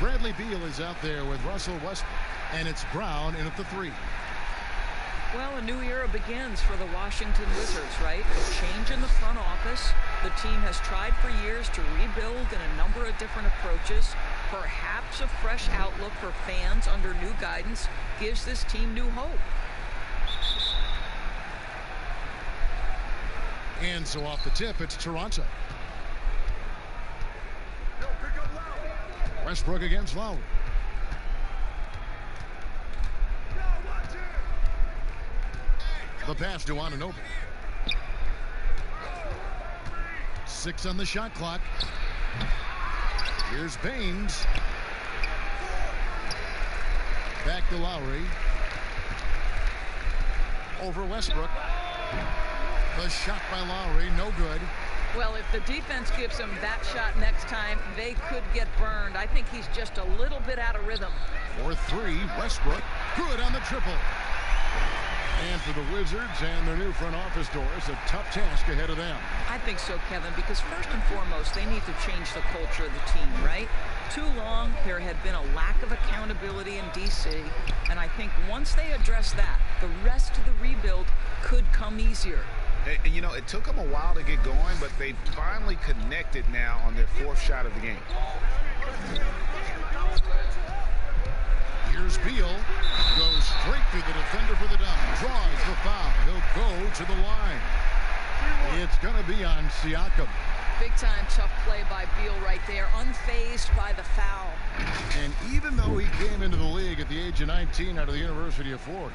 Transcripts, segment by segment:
Bradley Beal is out there with Russell Westbrook, and it's Brown in at the 3. Well, a new era begins for the Washington Wizards, right? A change in the front office. The team has tried for years to rebuild in a number of different approaches. Perhaps a fresh outlook for fans under new guidance gives this team new hope. And so off the tip, it's Toronto. Westbrook against Lowry. The pass to Anunoby. 6 on the shot clock. Here's Baines. Back to Lowry. Over Westbrook. The shot by Lowry, no good. Well, if the defense gives him that shot next time, they could get burned. I think he's just a little bit out of rhythm. For 3, Westbrook. Good on the triple. And for the Wizards and their new front office doors, a tough task ahead of them. I think so, Kevin, because first and foremost, they need to change the culture of the team, right? Too long, there had been a lack of accountability in D.C., and I think once they address that, the rest of the rebuild could come easier. And, you know, it took them a while to get going, but they finally connected now on their 4th shot of the game. Here's Beal. Goes straight through the defender for the dunk. Draws the foul. He'll go to the line. It's going to be on Siakam. Big time tough play by Beal right there. Unfazed by the foul. And even though he came into the league at the age of 19 out of the University of Florida,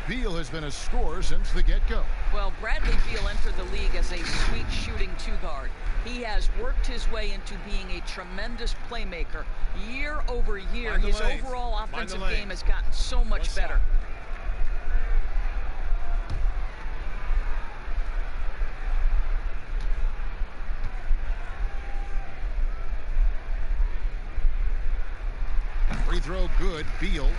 Beal has been a scorer since the get-go. Well, Bradley Beal entered the league as a sweet shooting 2-guard. He has worked his way into being a tremendous playmaker. Year over year, his overall offensive game has gotten so much better. Free throw good. Beal.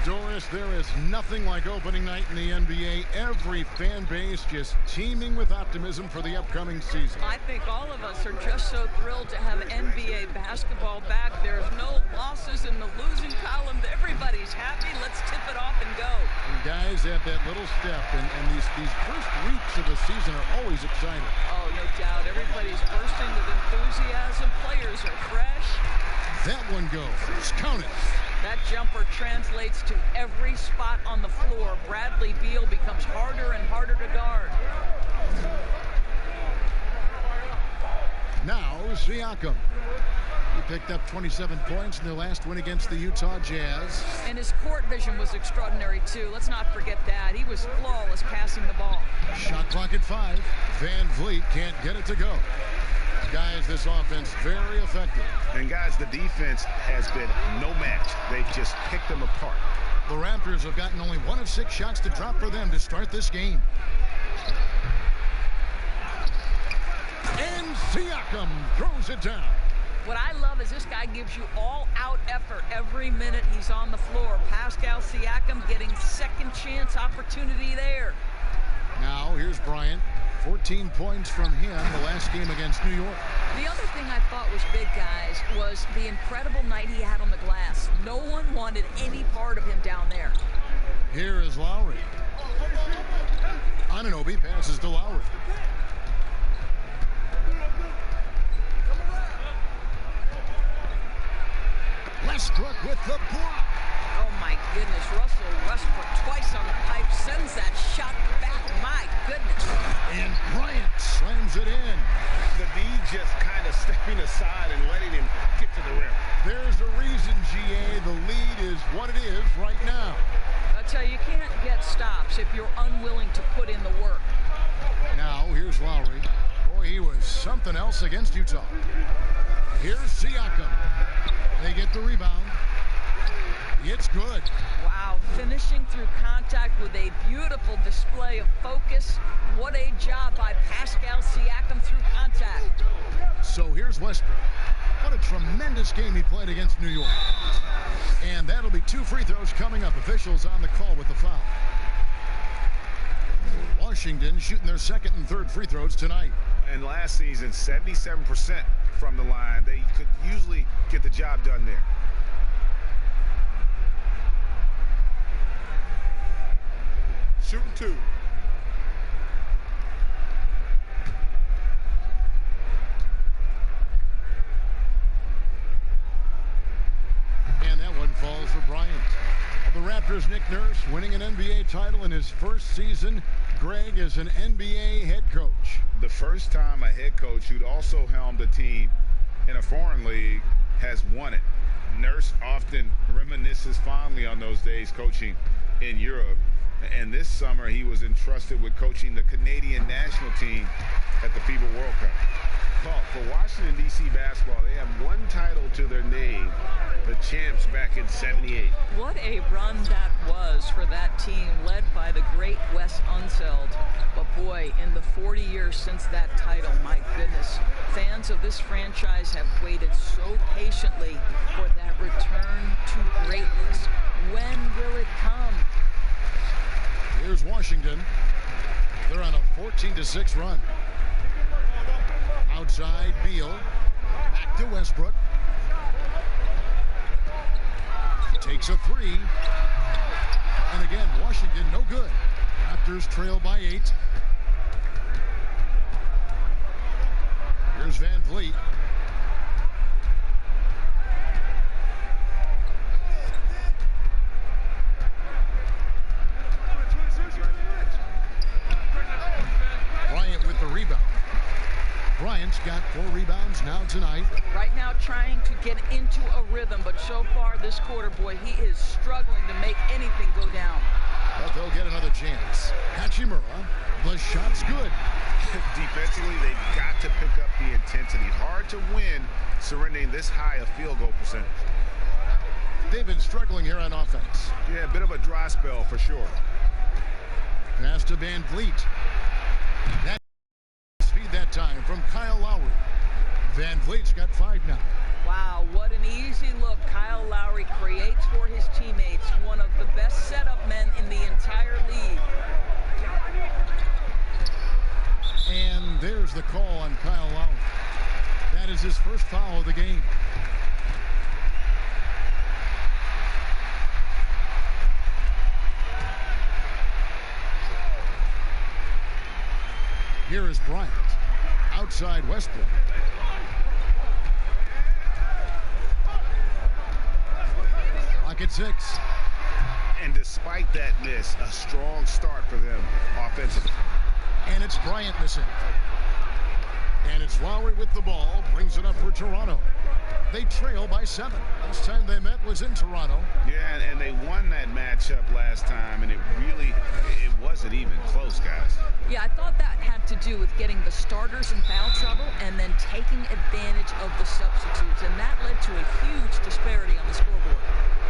Doris, there is nothing like opening night in the NBA. Every fan base just teeming with optimism for the upcoming season. I think all of us are just so thrilled to have NBA basketball back. There's no losses in the losing column. Everybody's happy. Let's tip it off and go. And guys have that little step, and these first weeks of the season are always exciting. Oh, no doubt. Everybody's bursting with enthusiasm. Players are fresh. That one goes. Count it. That jumper translates to every spot on the floor. Bradley Beal becomes harder and harder to guard. Now Siakam. He picked up 27 points in their last win against the Utah Jazz. And his court vision was extraordinary, too. Let's not forget that. He was flawless passing the ball. Shot clock at 5. Van Vliet can't get it to go. Guys, this offense very effective. And guys, the defense has been no match. They've just picked them apart. The Raptors have gotten only 1 of 6 shots to drop for them to start this game. And Siakam throws it down. What I love is this guy gives you all-out effort every minute he's on the floor. Pascal Siakam getting second chance opportunity there. Now here's Bryant. 14 points from him the last game against New York. The other thing I thought was big, guys, was the incredible night he had on the glass. No one wanted any part of him down there. Here is Lowry. Anunoby passes to Lowry. Westbrook with the block. Oh, my goodness. Russell Westbrook twice on the pipe sends that shot back. My goodness. And Bryant slams it in. The D just kind of stepping aside and letting him get to the rim. There's a reason, GA. The lead is what it is right now. I tell you, you can't get stops if you're unwilling to put in the work. Now, here's Lowry. Boy, he was something else against Utah. Here's Siakam. They get the rebound. It's good. Wow, finishing through contact with a beautiful display of focus. What a job by Pascal Siakam through contact. So here's Westbrook. What a tremendous game he played against New York. And that'll be 2 free throws coming up. Officials on the call with the foul. Washington shooting their second and third free throws tonight. And last season, 77% from the line. They could usually get the job done there. 2. And that one falls for Bryant. The Raptors' Nick Nurse winning an NBA title in his first season. Greg is an NBA head coach. The first time a head coach who'd also helmed a team in a foreign league has won it. Nurse often reminisces fondly on those days coaching in Europe. And this summer he was entrusted with coaching the Canadian national team at the FIBA World Cup. Well, for Washington, D.C. basketball, they have one title to their name, the champs back in '78. What a run that was for that team, led by the great Wes Unseld. But boy, in the 40 years since that title, my goodness, fans of this franchise have waited so patiently for that return to greatness. When will it come? Here's Washington. They're on a 14-6 run. Outside, Beal. Back to Westbrook. Takes a three. And again, Washington no good. Raptors trail by 8. Here's Van Vliet. Bryant with the rebound. Bryant's got 4 rebounds now tonight. Right now trying to get into a rhythm, but so far this quarter, boy, he is struggling to make anything go down. But they'll get another chance. Hachimura, the shot's good. Defensively, they've got to pick up the intensity. Hard to win surrendering this high a field goal percentage. They've been struggling here on offense. Yeah, a bit of a dry spell for sure. Pass to Van Vliet. That speed that time from Kyle Lowry. Van Vliet's got 5 now. Wow, what an easy look Kyle Lowry creates for his teammates. One of the best setup men in the entire league. And there's the call on Kyle Lowry. That is his first foul of the game. Here is Bryant. Outside Westbrook. Clock at 6. And despite that miss, a strong start for them offensively. And it's Bryant missing. And it's Lowry with the ball. Brings it up for Toronto. They trail by 7. Last time they met was in Toronto. Yeah, and they won that matchup last time, and it wasn't even close, guys. Yeah, I thought that had to do with getting the starters in foul trouble and then taking advantage of the substitutes, and that led to a huge disparity on the scoreboard.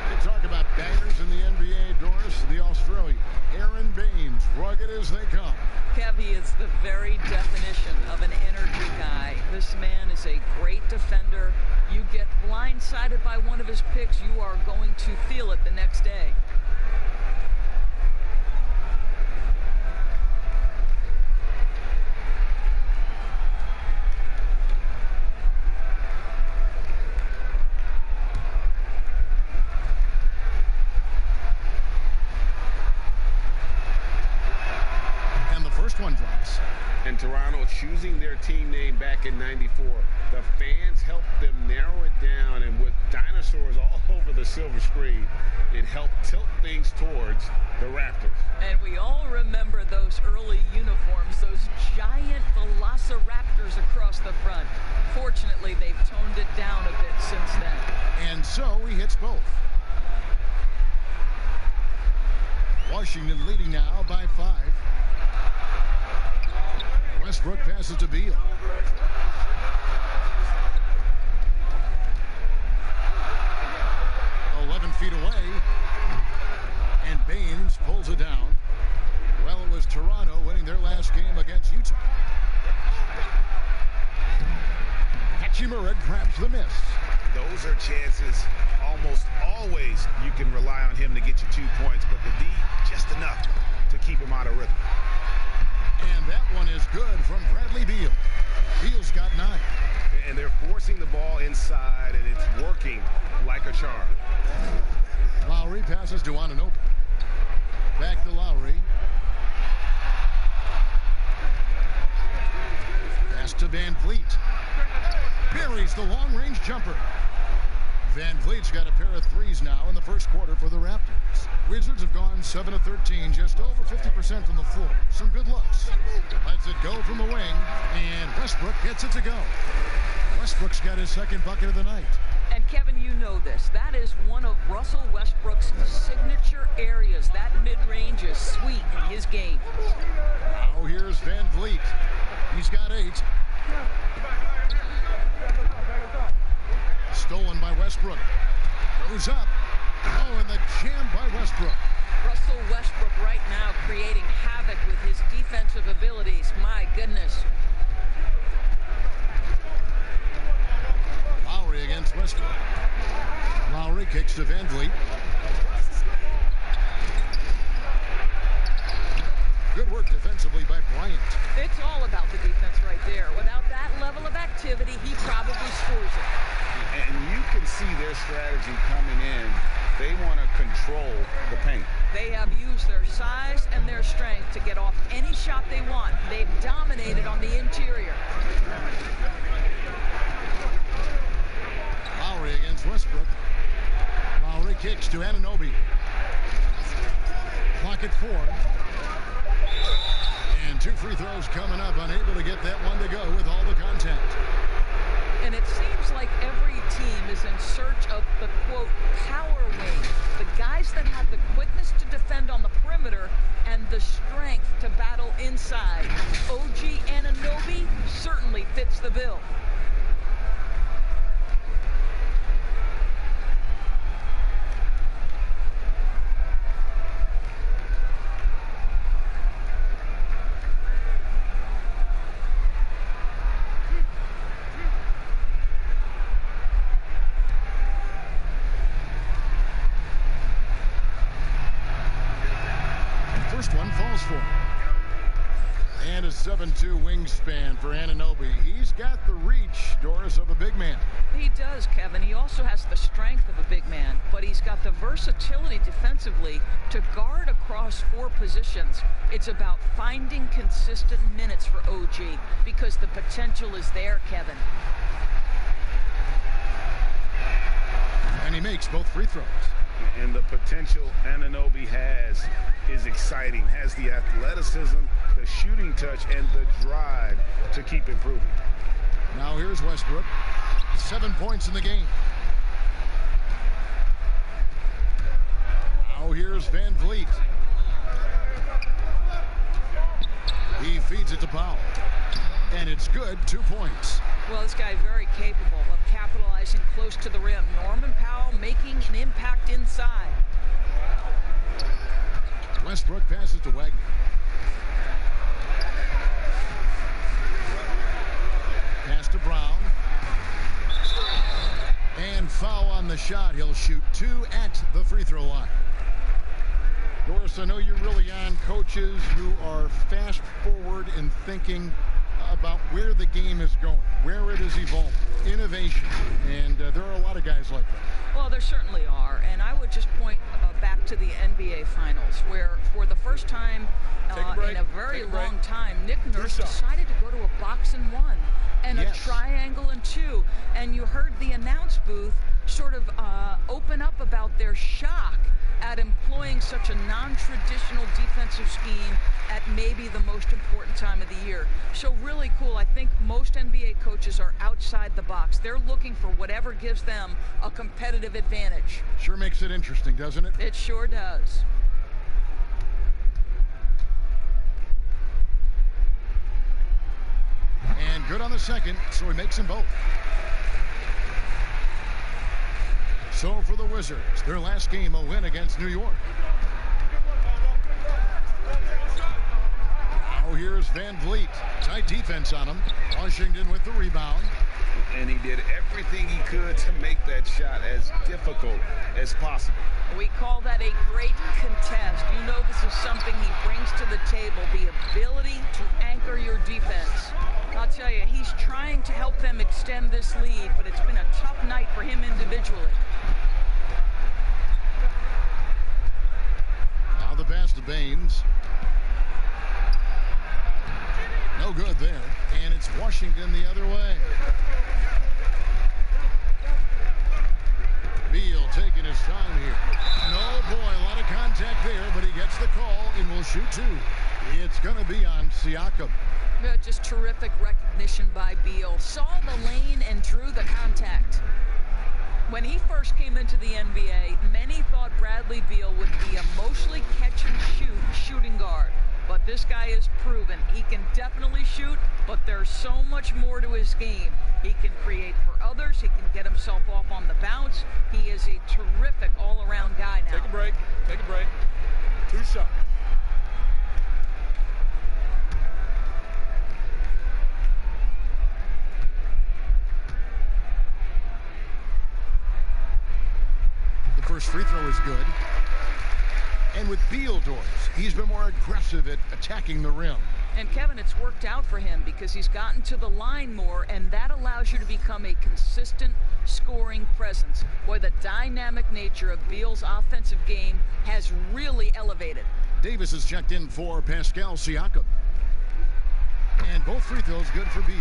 They talk about bangers in the NBA, Doris, the Australian. Aaron Baines, rugged as they come. Kevy is the very definition of an energy guy. This man is a great defender. You get blindsided by one of his picks, you are going to feel it the next day. One drops. And Toronto choosing their team name back in '94. The fans helped them narrow it down, and with dinosaurs all over the silver screen, it helped tilt things towards the Raptors. And we all remember those early uniforms, those giant velociraptors across the front. Fortunately, they've toned it down a bit since then. And so he hits both. Washington leading now by 5. Westbrook passes to Beal. Feet away, and Baines pulls it down. Well, it was Toronto winning their last game against Utah. Hachimura grabs the miss. Those are chances almost always you can rely on him to get you 2 points, but the D just enough to keep him out of rhythm. And that one is good from Bradley Beal. Beal's got 9. And they're forcing the ball inside, and it's working like a charm. Lowry passes to Anunoby. Back to Lowry. to Van Vliet. Buries the long-range jumper. Van Vliet's got a pair of threes now in the first quarter for the Raptors. Wizards have gone 7 of 13, just over 50% from the floor. Some good looks. Lets it go from the wing, and Westbrook gets it to go. Westbrook's got his second bucket of the night. And Kevin, you know this. That is one of Russell Westbrook's signature areas. That mid-range is sweet in his game. Now here's Van Vliet. He's got 8. Stolen by Westbrook. Goes up. Oh, and the jam by Westbrook. Russell Westbrook right now creating havoc with his defensive abilities. My goodness. Lowry against Westbrook. Lowry kicks to Van Vliet. Good work defensively by Bryant. It's all about the defense right there. Without that level of activity, he probably scores it. And you can see their strategy coming in. They want to control the paint. They have used their size and their strength to get off any shot they want. They've dominated on the interior. Lowry against Westbrook. Lowry kicks to Anunoby. Clock at 4. And 2 free throws coming up. Unable to get that one to go with all the contact. And it seems like every team is in search of the, quote, power wing. The guys that have the quickness to defend on the perimeter and the strength to battle inside. OG Anunoby certainly fits the bill. First one falls for him. And a 7'2" wingspan for Anunoby. He's got the reach, Doris, of a big man. He does, Kevin. He also has the strength of a big man, but he's got the versatility defensively to guard across 4 positions. It's about finding consistent minutes for OG because the potential is there, Kevin. And he makes both free throws. And the potential Anunoby has is exciting. Has the athleticism, the shooting touch, and the drive to keep improving. Now here's Westbrook. 7 points in the game. Now here's Van Vliet. He feeds it to Powell. And it's good. 2 points. Well, this guy very capable of capitalizing close to the rim. Norman Powell making an impact inside. Westbrook passes to Wagner. Pass to Brown. And foul on the shot. He'll shoot 2 at the free throw line. Doris, I know you're really on coaches who are fast forward in thinking about where the game is going, where it is evolving, innovation, and there are a lot of guys like that. Well, there certainly are, and I would just point back to the NBA Finals, where for the first time in a very long time, Nick Nurse decided to go to a box and 1 and a triangle and 2, and you heard the announce booth sort of open up about their shock at employing such a non-traditional defensive scheme at maybe the most important time of the year. So really cool. I think most NBA coaches are outside the box. They're looking for whatever gives them a competitive advantage. Sure makes it interesting, doesn't it? It sure does. And good on the second, so he makes them both. So for the Wizards, their last game, a win against New York. Now here's Van Vliet. Tight defense on him. Washington with the rebound. And he did everything he could to make that shot as difficult as possible. We call that a great contest. You know this is something he brings to the table, the ability to anchor your defense. I'll tell you, he's trying to help them extend this lead, but it's been a tough night for him individually. Now the pass to Baines. No good there. And it's Washington the other way. Beal taking his time here. No, boy, a lot of contact there, but he gets the call and will shoot two. It's going to be on Siakam. Just terrific recognition by Beal. Saw the lane and drew the contact. When he first came into the NBA, many thought Bradley Beal would be a mostly catch-and-shoot shooting guard. But this guy has proven he can definitely shoot, but there's so much more to his game. He can create for others. He can get himself off on the bounce. He is a terrific all-around guy now. Take a break. Take a break. 2 shots. The first free throw is good. And with Beal doors, he's been more aggressive at attacking the rim. And Kevin, it's worked out for him because he's gotten to the line more, and that allows you to become a consistent scoring presence. Boy, the dynamic nature of Beal's offensive game has really elevated. Davis is checked in for Pascal Siakam. And both free throws good for Beal.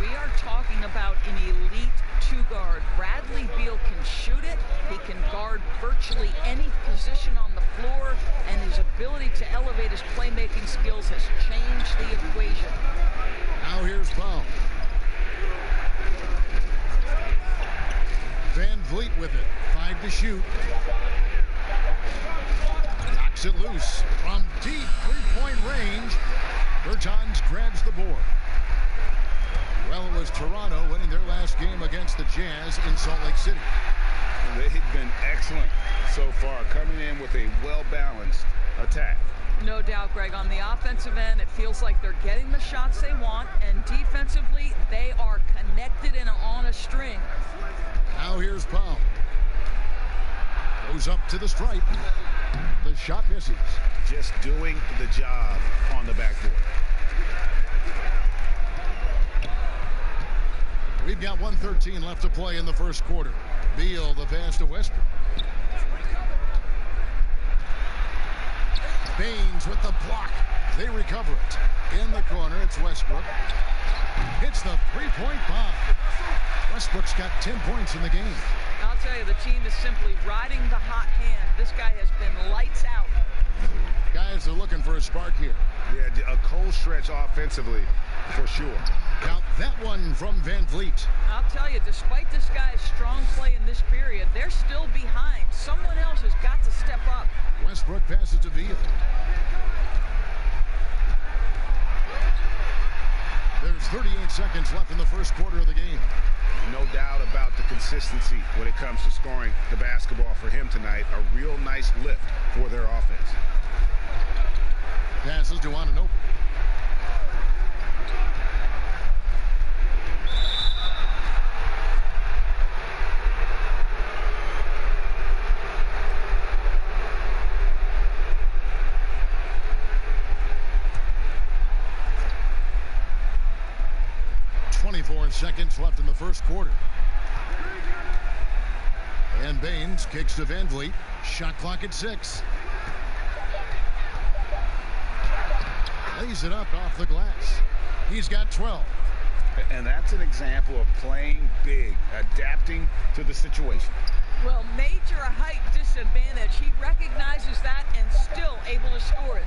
We are talking about an elite two-guard. Bradley Beal can shoot it. He can guard virtually any position on the floor, and his ability to elevate his playmaking skills has changed the equation. Now here's Powell. Van Vliet with it. 5 to shoot. Knocks it loose from deep three-point range. Bertans grabs the board. Well, it was Toronto winning their last game against the Jazz in Salt Lake City. They've been excellent so far, coming in with a well-balanced attack. No doubt, Greg. On the offensive end, it feels like they're getting the shots they want, and defensively, they are connected and on a string. Now here's Powell. Goes up to the stripe. The shot misses. Just doing the job on the backboard. We've got 1:13 left to play in the first quarter. Beal, the pass to Westbrook. Baines with the block. They recover it. In the corner, it's Westbrook. Hits the three-point bomb. Westbrook's got 10 points in the game. I'll tell you, the team is simply riding the hot hand. This guy has been lights out. Guys are looking for a spark here. Yeah, a cold stretch offensively, for sure. Count that one from Van Vliet. I'll tell you, despite this guy's strong play in this period, they're still behind. Someone else has got to step up. Westbrook passes to Beal. There's 38 seconds left in the first quarter of the game. No doubt about the consistency when it comes to scoring the basketball for him tonight. A real nice lift for their offense. Passes to Anunoby. Seconds left in the first quarter. And Baines kicks to Van Vliet. Shot clock at 6. Lays it up off the glass. He's got 12. And that's an example of playing big, adapting to the situation. Well, major height disadvantage. He recognizes that and still able to score it.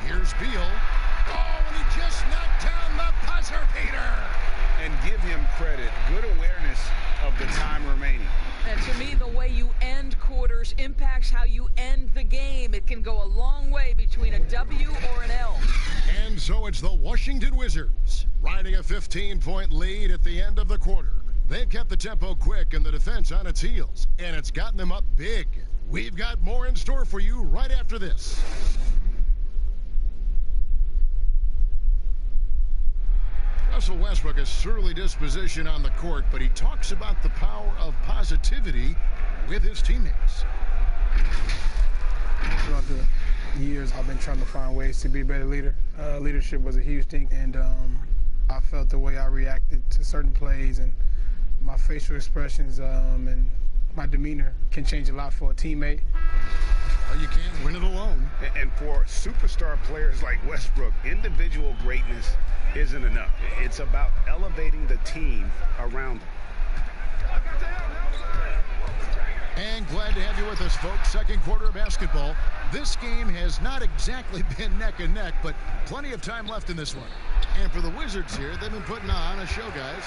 Here's Beal. Oh, and he just knocked down the buzzer beater. And give him credit. Good awareness of the time remaining. And to me, the way you end quarters impacts how you end the game. It can go a long way between a W or an L. And so it's the Washington Wizards riding a 15-point lead at the end of the quarter. They've kept the tempo quick and the defense on its heels, and it's gotten them up big. We've got more in store for you right after this. Russell Westbrook has surly disposition on the court, but he talks about the power of positivity with his teammates. Throughout the years, I've been trying to find ways to be a better leader. Leadership was a huge thing, and I felt the way I reacted to certain plays and my facial expressions and my demeanor can change a lot for a teammate. Well, you can't win it alone. And for superstar players like Westbrook, individual greatness isn't enough. It's about elevating the team around them. And glad to have you with us, folks. Second quarter of basketball. This game has not exactly been neck and neck, but plenty of time left in this one. And for the Wizards here, they've been putting on a show, guys.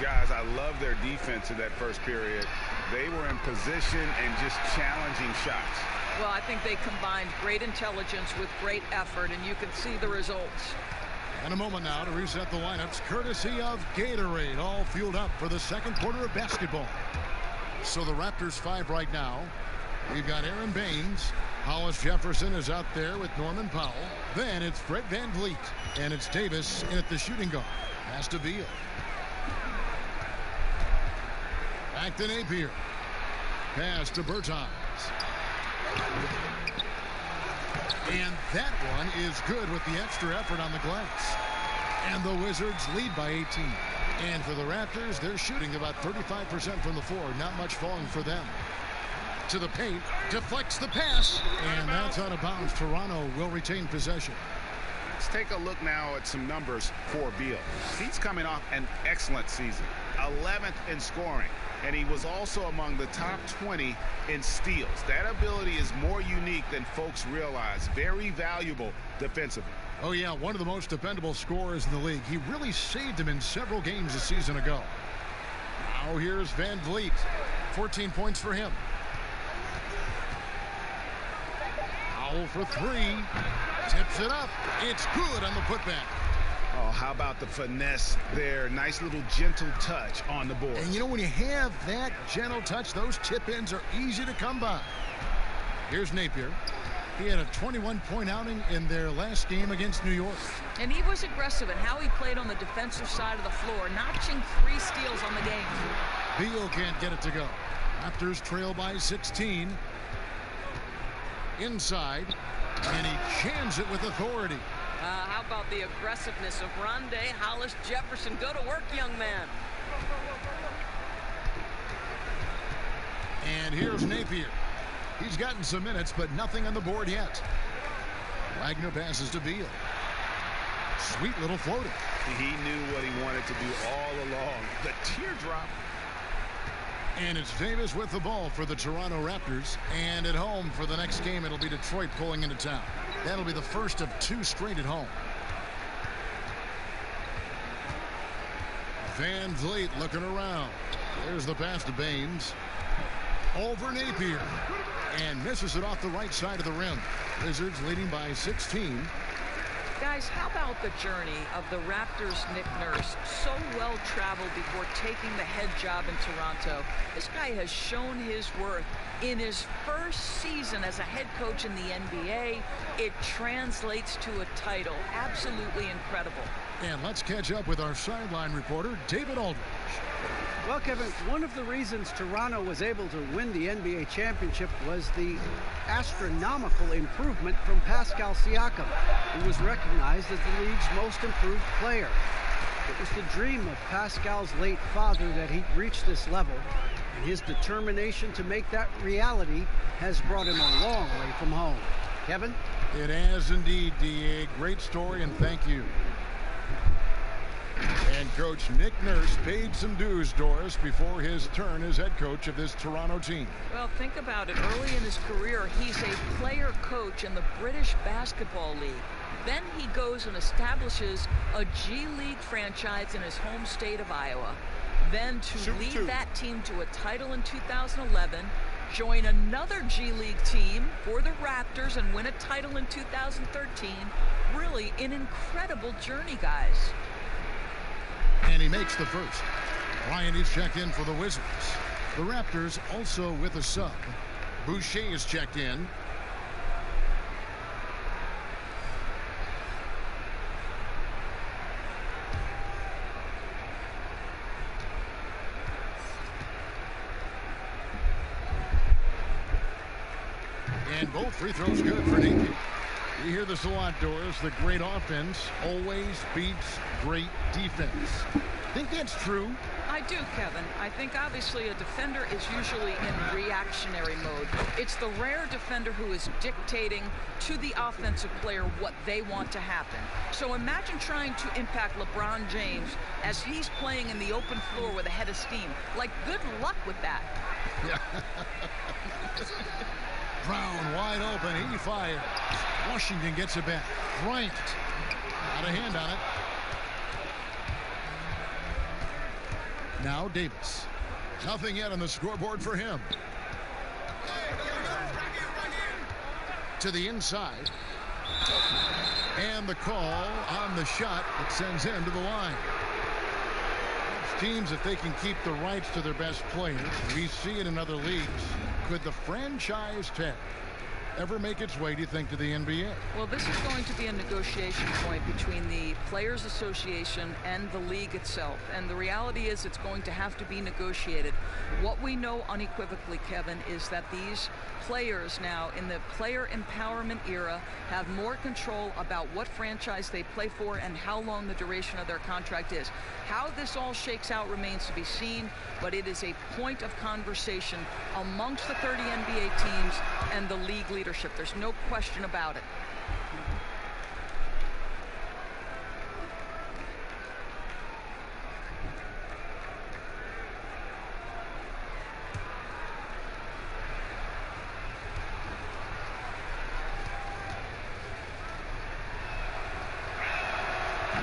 Guys, I love their defense in that first period. They were in position and just challenging shots. Well, I think they combined great intelligence with great effort, and you can see the results. And a moment now to reset the lineups, courtesy of Gatorade, all fueled up for the second quarter of basketball. So the Raptors 5 right now. We've got Aaron Baines. Hollis Jefferson is out there with Norman Powell. Then it's Fred VanVleet. And it's Davis in at the shooting guard. Pass to Beal. Back to Napier. Pass to Bertans. And that one is good with the extra effort on the glass. And the Wizards lead by 18. And for the Raptors, they're shooting about 35% from the floor. Not much falling for them. To the paint, deflects the pass, and that's out of bounds. Toronto will retain possession. Let's take a look now at some numbers for Beal. He's coming off an excellent season, 11th in scoring, and he was also among the top 20 in steals. That ability is more unique than folks realize. Very valuable defensively. Oh, yeah, one of the most dependable scorers in the league. He really saved him in several games a season ago. Now here's VanVleet. 14 points for him. Powell for three. Tips it up. It's good on the putback. Oh, how about the finesse there? Nice little gentle touch on the board. And you know, when you have that gentle touch, those tip-ins are easy to come by. Here's Napier. He had a 21-point outing in their last game against New York. And he was aggressive in how he played on the defensive side of the floor, notching 3 steals on the game. Beal can't get it to go. Raptors trail by 16. Inside, and he jams it with authority. How about the aggressiveness of Rondé Hollis Jefferson? Go to work, young man. And here's Napier. He's gotten some minutes, but nothing on the board yet. Wagner passes to Beal. Sweet little floater. He knew what he wanted to do all along. The teardrop. And it's Davis with the ball for the Toronto Raptors. And at home for the next game, it'll be Detroit pulling into town. That'll be the first of 2 straight at home. VanVleet looking around. There's the pass to Baines. Over Napier. And misses it off the right side of the rim. Wizards leading by 16. Guys, how about the journey of the Raptors' Nick Nurse? So well traveled before taking the head job in Toronto. This guy has shown his worth. In his first season as a head coach in the NBA, it translates to a title. Absolutely incredible. And let's catch up with our sideline reporter, David Aldridge. Well, Kevin, one of the reasons Toronto was able to win the NBA championship was the astronomical improvement from Pascal Siakam, who was recognized as the league's most improved player. It was the dream of Pascal's late father that he'd reach this level, and his determination to make that reality has brought him a long way from home. Kevin? It has indeed, D.A. Great story, and thank you. And Coach Nick Nurse paid some dues, Doris, before his turn as head coach of this Toronto team. Well, think about it. Early in his career, he's a player coach in the British Basketball League. Then he goes and establishes a G League franchise in his home state of Iowa. Then to lead that team to a title in 2011, join another G League team for the Raptors and win a title in 2013. Really an incredible journey, guys. And he makes the first. Bryant is checked in for the Wizards. The Raptors also with a sub. Boucher is checked in. And both free throws good for Napier. You hear this a lot, Doris. The great offense always beats great defense. Think that's true? I I do, Kevin. I think obviously a defender is usually in reactionary mode. It's the rare defender who is dictating to the offensive player what they want to happen. So imagine trying to impact LeBron James as he's playing in the open floor with a head of steam. Like, good luck with that. Yeah. Brown wide open. He fires. Washington gets it back. Bryant out of hand on it. Now Davis. Nothing yet on the scoreboard for him. To the inside. And the call on the shot that sends him to the line. Teams, if they can keep the rights to their best players, we see it in other leagues. Could the franchise tag ever make its way, do you think, to the NBA? Well, this is going to be a negotiation point between the Players Association and the league itself. And the reality is it's going to have to be negotiated. What we know unequivocally, Kevin, is that these players now in the player empowerment era have more control about what franchise they play for and how long the duration of their contract is. How this all shakes out remains to be seen, but it is a point of conversation amongst the 30 NBA teams and the league leadership. There's no question about it.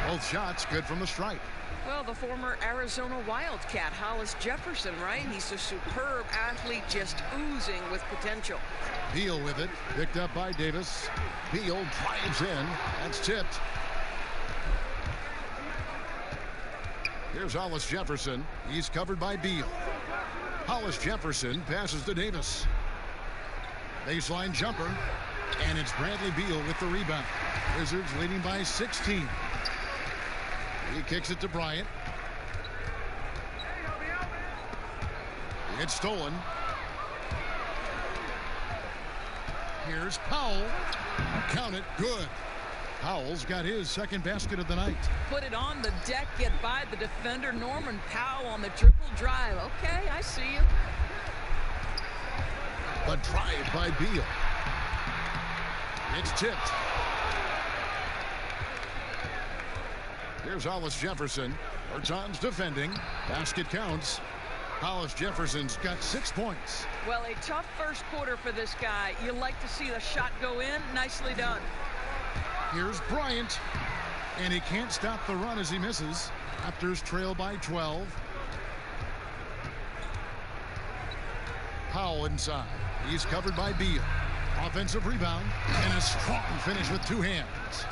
Both shots good from the stripe. Well, the former Arizona Wildcat, Hollis Jefferson, right? He's a superb athlete, just oozing with potential. Beal with it, picked up by Davis. Beal drives in. That's tipped. Here's Hollis Jefferson. He's covered by Beal. Hollis Jefferson passes to Davis. Baseline jumper. And it's Bradley Beal with the rebound. Wizards leading by 16. He kicks it to Bryant. It's stolen. Here's Powell. Count it. Good. Powell's got his second basket of the night. Put it on the deck, get by the defender. Norman Powell on the triple drive. Okay, I see you. The drive by Beal. It's tipped. Here's Hollis Jefferson. Bertans defending. Basket counts. Hollis Jefferson's got 6 points. Well, a tough first quarter for this guy. You like to see the shot go in. Nicely done. Here's Bryant. And he can't stop the run as he misses. Raptors trail by 12. Powell inside. He's covered by Beal. Offensive rebound. And a strong finish with two hands.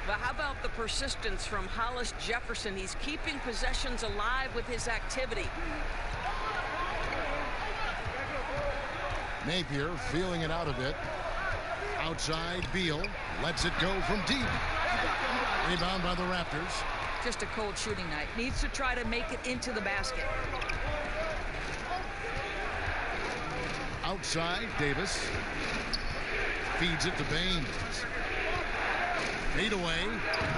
But how about the persistence from Hollis Jefferson? He's keeping possessions alive with his activity. Napier feeling it out a bit. Outside, Beal lets it go from deep. Rebound by the Raptors. Just a cold shooting night. Needs to try to make it into the basket. Outside, Davis feeds it to Baines. Fade away.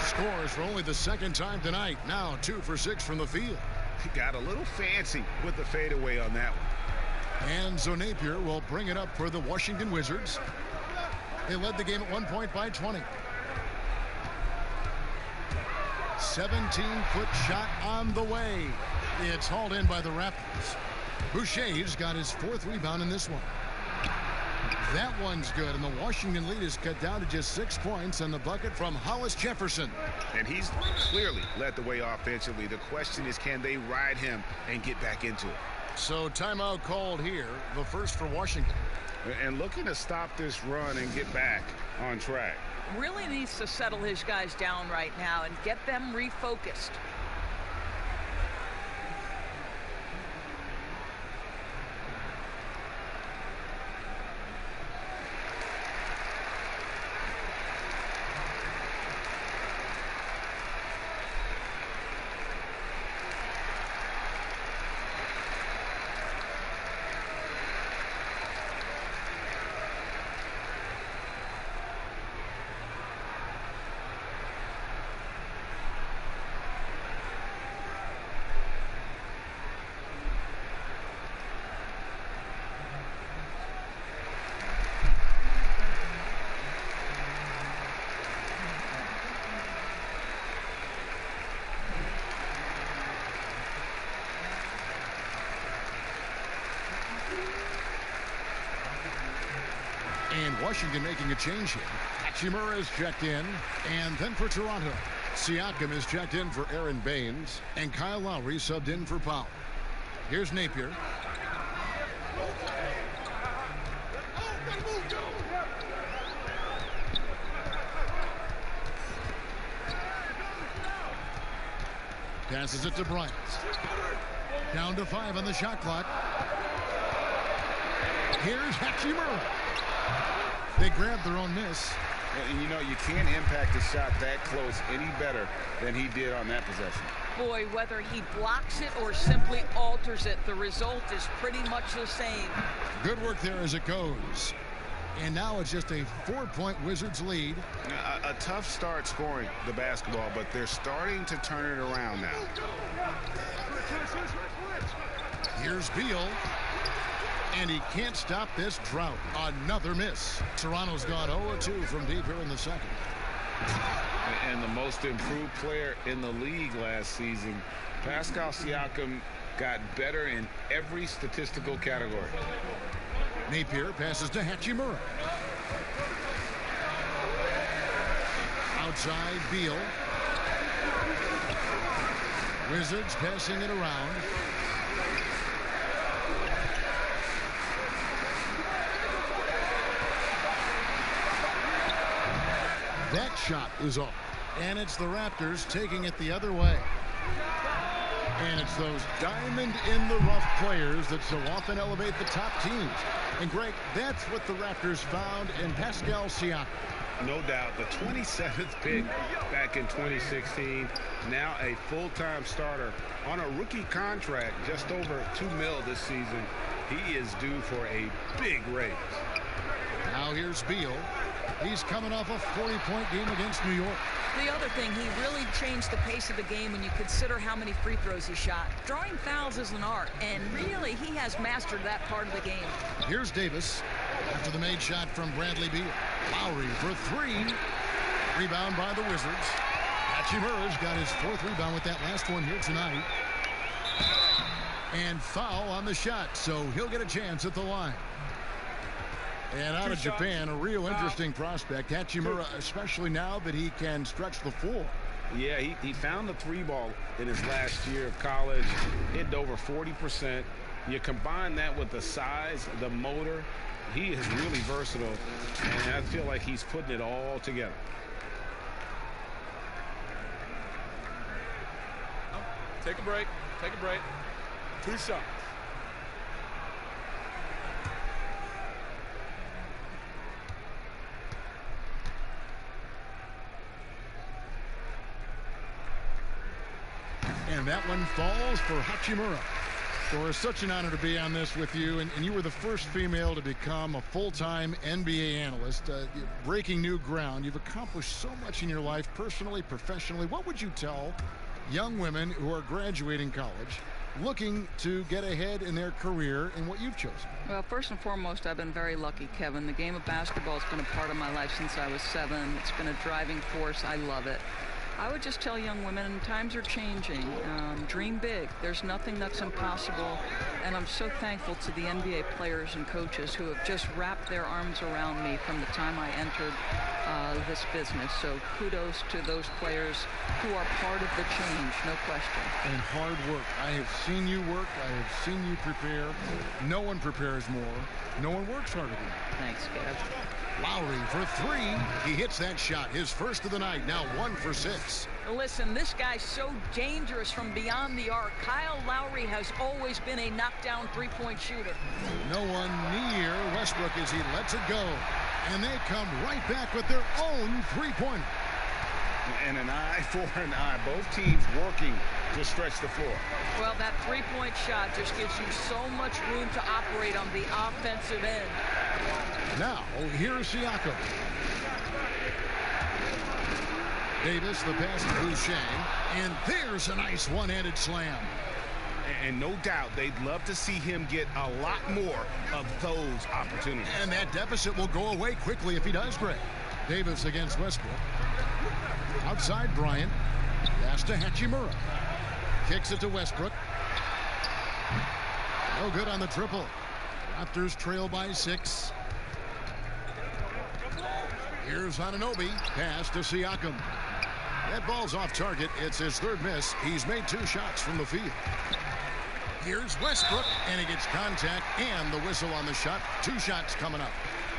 Scores for only the second time tonight. Now 2 for 6 from the field. He got a little fancy with the fadeaway on that one. And so Napier will bring it up for the Washington Wizards. They led the game at 1 point by 20. 17-foot shot on the way. It's hauled in by the Raptors. Boucher's got his 4th rebound in this one. That one's good, and the Washington lead is cut down to just 6 points, and the bucket from Hollis Jefferson. And he's clearly led the way offensively. The question is, can they ride him and get back into it? So timeout called here, the first for Washington. And looking to stop this run and get back on track. Really needs to settle his guys down right now and get them refocused. And Washington making a change here. Hachimura is checked in. And then for Toronto, Siakam is checked in for Aaron Baines. And Kyle Lowry subbed in for Powell. Here's Napier. Passes it to Bryant. Down to 5 on the shot clock. Here's Hachimura. They grabbed their own miss. And you know, you can't impact a shot that close any better than he did on that possession. Boy, whether he blocks it or simply alters it, the result is pretty much the same. Good work there as it goes. And now it's just a 4-point Wizards lead. A tough start scoring the basketball, but they're starting to turn it around now. Here's Beal. And he can't stop this drought. Another miss. Toronto's gone 0-2 from deep here in the second. And the most improved player in the league last season, Pascal Siakam, got better in every statistical category. Napier passes to Hachimura. Outside Beal. Wizards passing it around. That shot is off. And it's the Raptors taking it the other way. And it's those diamond-in-the-rough players that so often elevate the top teams. And, Greg, that's what the Raptors found in Pascal Siakam. No doubt. The 27th pick back in 2016. Now a full-time starter on a rookie contract, just over $2 million this season. He is due for a big raise. Now here's Beal. He's coming off a 40-point game against New York. The other thing, he really changed the pace of the game when you consider how many free throws he shot. Drawing fouls is an art, and really he has mastered that part of the game. Here's Davis after the made shot from Bradley Beal. Lowry for 3. Rebound by the Wizards. Hachimura's got his 4th rebound with that last one here tonight. And foul on the shot, so he'll get a chance at the line. And out of Japan, a real interesting prospect. Hachimura, especially now that he can stretch the floor. Yeah, he found the 3-ball in his last year of college, hit over 40%. You combine that with the size, the motor, he is really versatile, and I feel like he's putting it all together. Take a break. Take a break. 2 shots. And that one falls for Hachimura. So it's such an honor to be on this with you. And you were the first female to become a full-time NBA analyst, breaking new ground. You've accomplished so much in your life, personally, professionally. What would you tell young women who are graduating college, looking to get ahead in their career in what you've chosen? Well, first and foremost, I've been very lucky, Kevin. The game of basketball has been a part of my life since I was 7. It's been a driving force. I love it. I would just tell young women, times are changing. Dream big. There's nothing that's impossible. And I'm so thankful to the NBA players and coaches who have just wrapped their arms around me from the time I entered this business. So kudos to those players who are part of the change, no question. And hard work. I have seen you work. I have seen you prepare. No one prepares more. No one works harder than you. Thanks, Kev. Lowry for 3. He hits that shot, his first of the night, now 1 for 6. Listen, this guy's so dangerous from beyond the arc. Kyle Lowry has always been a knockdown three-point shooter. No one near Westbrook as he lets it go. And they come right back with their own three-pointer. And an eye for an eye. Both teams working to stretch the floor. Well, that three-point shot just gives you so much room to operate on the offensive end. Now, here's Siakam. Davis, the pass to Boucher. And there's a nice one-handed slam. And no doubt they'd love to see him get a lot more of those opportunities. And that deficit will go away quickly if he does, Greg. Davis against Westbrook. Outside Bryant. Pass to Hachimura. Kicks it to Westbrook. No good on the triple. Raptors trail by 6. Here's Anunoby. Pass to Siakam. That ball's off target. It's his third miss. He's made 2 shots from the field. Here's Westbrook, and he gets contact and the whistle on the shot. 2 shots coming up.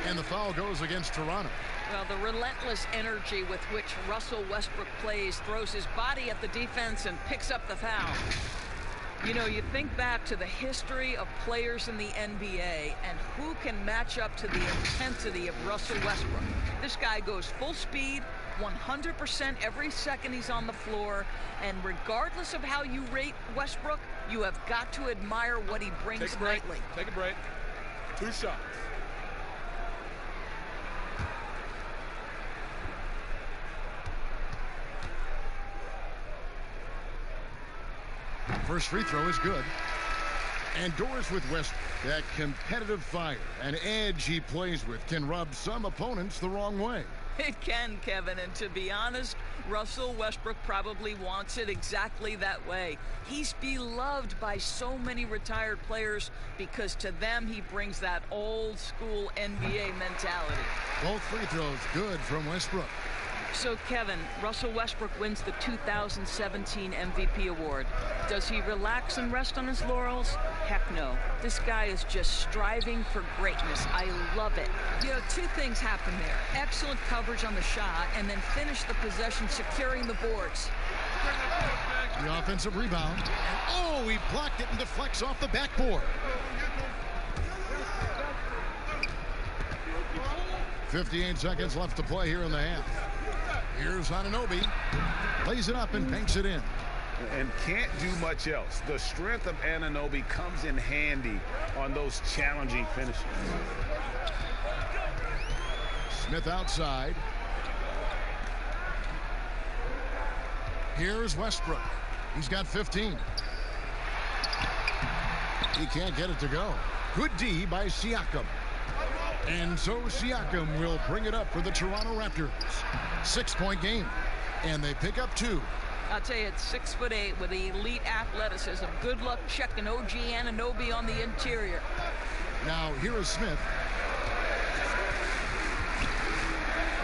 And the foul goes against Toronto. Well, the relentless energy with which Russell Westbrook plays, throws his body at the defense and picks up the foul. You know, you think back to the history of players in the NBA and who can match up to the intensity of Russell Westbrook. This guy goes full speed, 100% every second he's on the floor, and regardless of how you rate Westbrook, you have got to admire what he brings nightly. Take a break. 2 shots. First free throw is good. And doors with Westbrook. That competitive fire and edge he plays with can rub some opponents the wrong way. It can, Kevin, and to be honest, Russell Westbrook probably wants it exactly that way. He's beloved by so many retired players because to them he brings that old school NBA mentality. Both free throws good from Westbrook. So, Kevin, Russell Westbrook wins the 2017 MVP award. Does he relax and rest on his laurels? Heck no. This guy is just striving for greatness. I love it. You know, 2 things happen there. Excellent coverage on the shot, and then finish the possession securing the boards. The offensive rebound. And, oh, he blocked it and deflects off the backboard. 58 seconds left to play here in the half. Here's Anunoby. Lays it up and banks it in. And can't do much else. The strength of Anunoby comes in handy on those challenging finishes. Smith outside. Here's Westbrook. He's got 15. He can't get it to go. Good D by Siakam. And so Siakam will bring it up for the Toronto Raptors. 6-point game. And they pick up 2. I'll tell you, it's 6'8" with elite athleticism. Good luck checking OG Anunoby on the interior. Now here is Smith.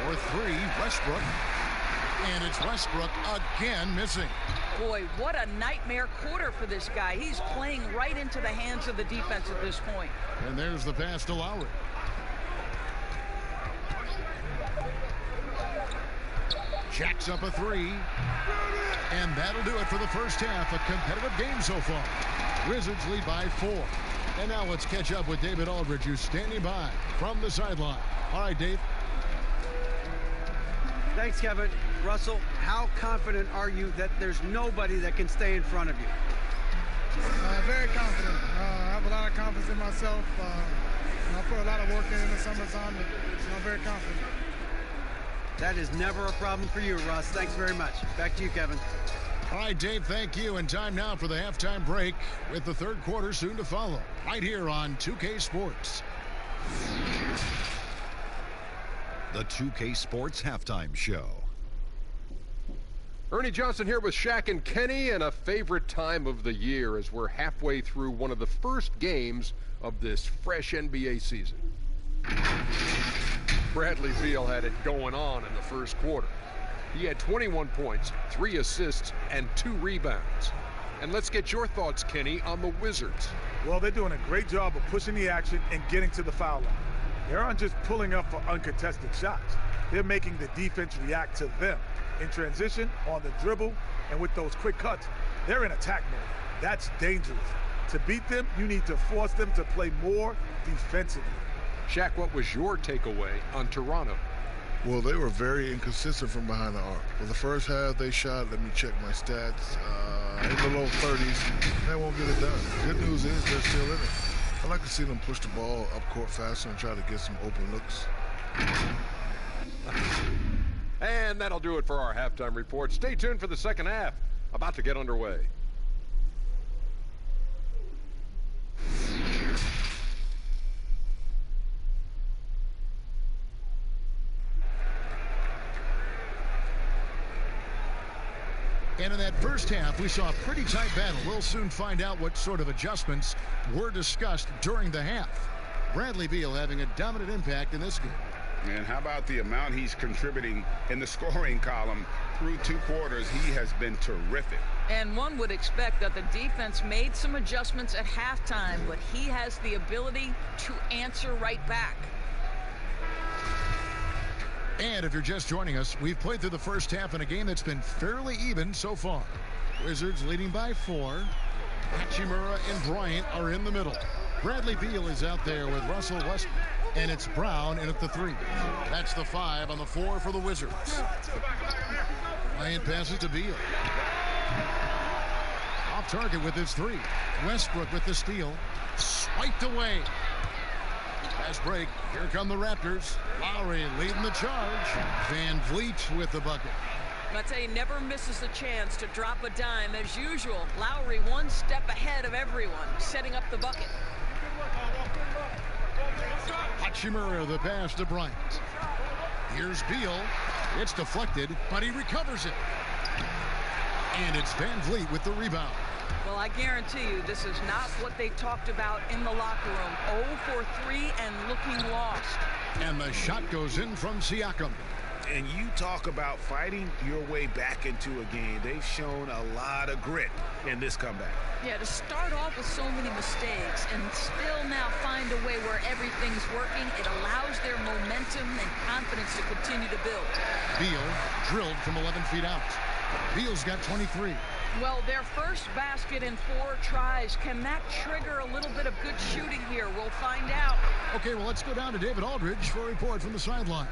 For 3, Westbrook. And it's Westbrook again missing. Boy, what a nightmare quarter for this guy. He's playing right into the hands of the defense at this point. And there's the pass to Lowry. Jacks up a 3. And that'll do it for the first half. A competitive game so far. Wizards lead by 4. And now let's catch up with David Aldridge, who's standing by from the sideline. All right, Dave. Thanks, Kevin. Russell, how confident are you that there's nobody that can stay in front of you? Very confident. I have a lot of confidence in myself. I put a lot of work in the summertime, and I'm very confident. That is never a problem for you, Russ. Thanks very much. Back to you, Kevin. All right, Dave, thank you. And time now for the halftime break with the third quarter soon to follow. Right here on 2K Sports. The 2K Sports Halftime Show. Ernie Johnson here with Shaq and Kenny, and a favorite time of the year as we're halfway through one of the first games of this fresh NBA season. Bradley Beal had it going on in the first quarter. He had 21 points, 3 assists, and 2 rebounds. And let's get your thoughts, Kenny, on the Wizards. Well, they're doing a great job of pushing the action and getting to the foul line. They aren't just pulling up for uncontested shots. They're making the defense react to them. In transition, on the dribble, and with those quick cuts, they're in attack mode. That's dangerous. To beat them, you need to force them to play more defensively. Shaq, what was your takeaway on Toronto? Well, they were very inconsistent from behind the arc. For the first half, they shot, let me check my stats, in the low 30s. They won't get it done. Good news is they're still in it. I like to see them push the ball up court faster and try to get some open looks. And that'll do it for our halftime report. Stay tuned for the second half. About to get underway. And in that first half, we saw a pretty tight battle. We'll soon find out what sort of adjustments were discussed during the half. Bradley Beal having a dominant impact in this game. And how about the amount he's contributing in the scoring column through 2 quarters? He has been terrific. And one would expect that the defense made some adjustments at halftime, but he has the ability to answer right back. And if you're just joining us, we've played through the first half in a game that's been fairly even so far. Wizards leading by 4. Hachimura and Bryant are in the middle. Bradley Beal is out there with Russell Westbrook. And it's Brown in at the 3. That's the 5 on the 4 for the Wizards. Bryant passes to Beal. Off target with his 3. Westbrook with the steal. Swiped away. Fast break. Here come the Raptors. Lowry leading the charge. Van Vliet with the bucket. I tell you, never misses a chance to drop a dime. As usual, Lowry one step ahead of everyone, setting up the bucket. Hachimura the pass to Bryant. Here's Beal. It's deflected, but he recovers it. And it's Van Vliet with the rebound. Well, I guarantee you this is not what they talked about in the locker room. 0 for 3 and looking lost. And the shot goes in from Siakam. And you talk about fighting your way back into a game. They've shown a lot of grit in this comeback. Yeah, to start off with so many mistakes and still now find a way where everything's working, it allows their momentum and confidence to continue to build. Beal drilled from 11 feet out. Beal's got 23. Well, their first basket in 4 tries. Can that trigger a little bit of good shooting here? We'll find out. Okay, well, let's go down to David Aldridge for a report from the sideline.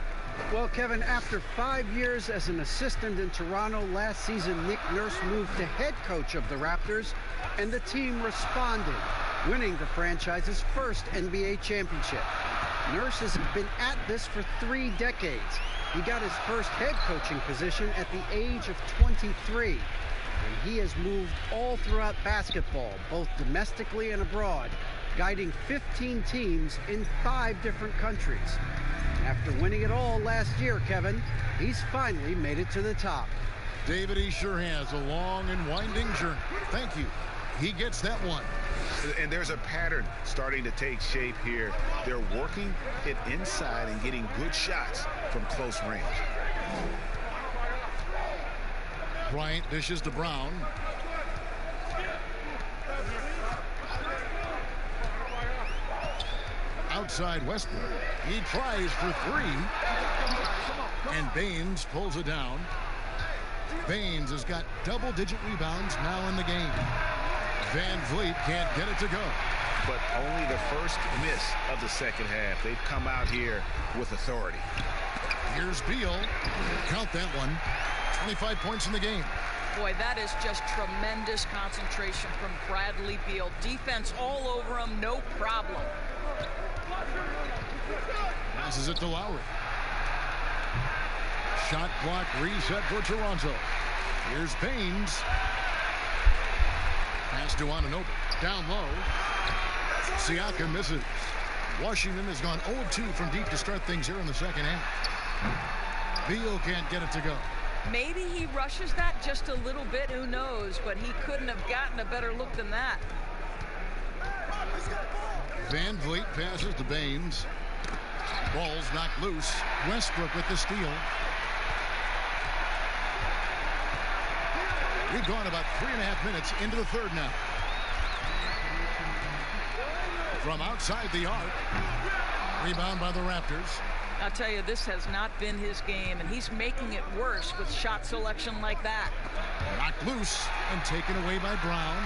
Well, Kevin, after 5 years as an assistant in Toronto last season, Nick Nurse moved to head coach of the Raptors, and the team responded, winning the franchise's first NBA championship. Nurse has been at this for 3 decades. He got his first head coaching position at the age of 23. And he has moved all throughout basketball, both domestically and abroad, guiding 15 teams in 5 different countries. After winning it all last year, Kevin, he's finally made it to the top. David, he sure has a long and winding journey. Thank you. He gets that one. And there's a pattern starting to take shape here. They're working it inside and getting good shots from close range. Bryant dishes to Brown. Outside Westbrook. He tries for 3. And Baines pulls it down. Baines has got double-digit rebounds now in the game. Van Vliet can't get it to go. But only the first miss of the second half. They've come out here with authority. Here's Beal. Count that one. 25 points in the game. Boy, that is just tremendous concentration from Bradley Beal. Defense all over him, no problem. Passes it to Lowry. Shot clock reset for Toronto. Here's Baines. Pass to Anunoby. Down low. Siakam misses. Washington has gone 0-2 from deep to start things here in the second half. Beal can't get it to go. Maybe he rushes that just a little bit, who knows, but he couldn't have gotten a better look than that. Van Vliet passes to Baines. Ball's knocked loose. Westbrook with the steal. We've gone about 3.5 minutes into the third now. From outside the arc. Rebound by the Raptors. I'll tell you, this has not been his game, and he's making it worse with shot selection like that. Knocked loose and taken away by Brown.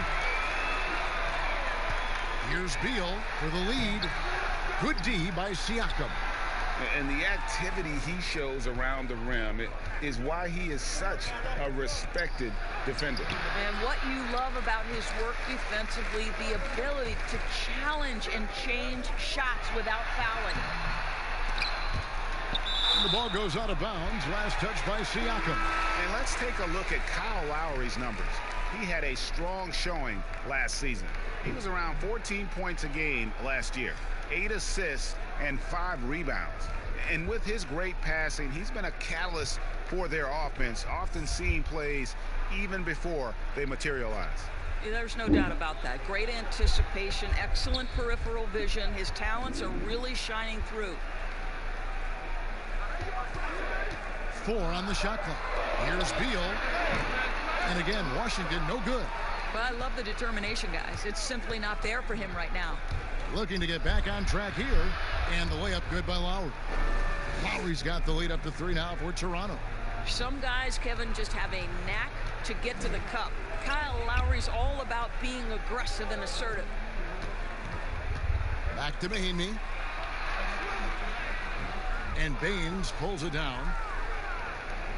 Here's Beal for the lead. Good D by Siakam. And the activity he shows around the rim is why he is such a respected defender. And what you love about his work defensively, the ability to challenge and change shots without fouling. And the ball goes out of bounds. Last touch by Siakam. And let's take a look at Kyle Lowry's numbers. He had a strong showing last season. He was around 14 points a game last year, 8 assists and 5 rebounds. And with his great passing, he's been a catalyst for their offense, often seeing plays even before they materialize. There's no doubt about that. Great anticipation, excellent peripheral vision. His talents are really shining through. 4 on the shot clock. Here's Beal. And again, Washington no good. But I love the determination, guys. It's simply not there for him right now. Looking to get back on track here. And the layup good by Lowry. Lowry's got the lead up to 3 now for Toronto. Some guys, Kevin, just have a knack to get to the cup. Kyle Lowry's all about being aggressive and assertive. Back to Mahinmi. And Baines pulls it down.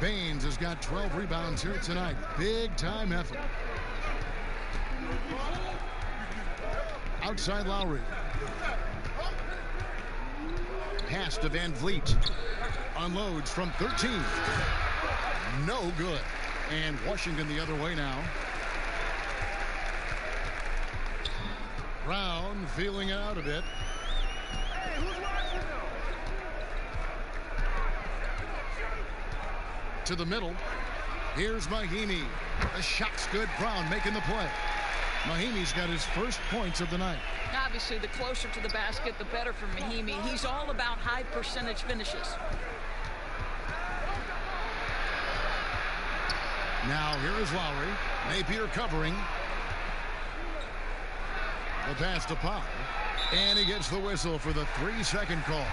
Baines has got 12 rebounds here tonight. Big time effort. Outside Lowry. Pass to Van Vliet. Unloads from 13. No good. And Washington the other way now. Brown feeling it out a bit. To the middle. Here's Mahinmi. The shot's good. Brown making the play. Mahinmi's got his first points of the night. Obviously, the closer to the basket, the better for Mahinmi. He's all about high percentage finishes. Now here is Lowry. Napier covering. The pass to Powell. And he gets the whistle for the 3-second call.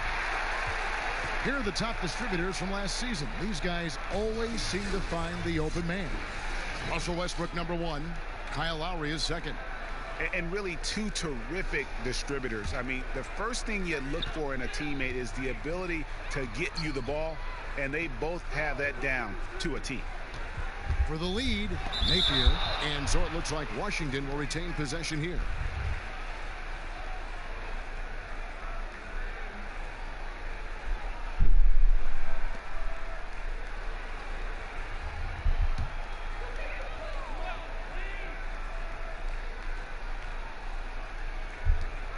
Here are the top distributors from last season. These guys always seem to find the open man. Russell Westbrook number 1. Kyle Lowry is second. And really 2 terrific distributors. I mean, the first thing you look for in a teammate is the ability to get you the ball, and they both have that down to a T. For the lead, Napier, and so it looks like Washington will retain possession here.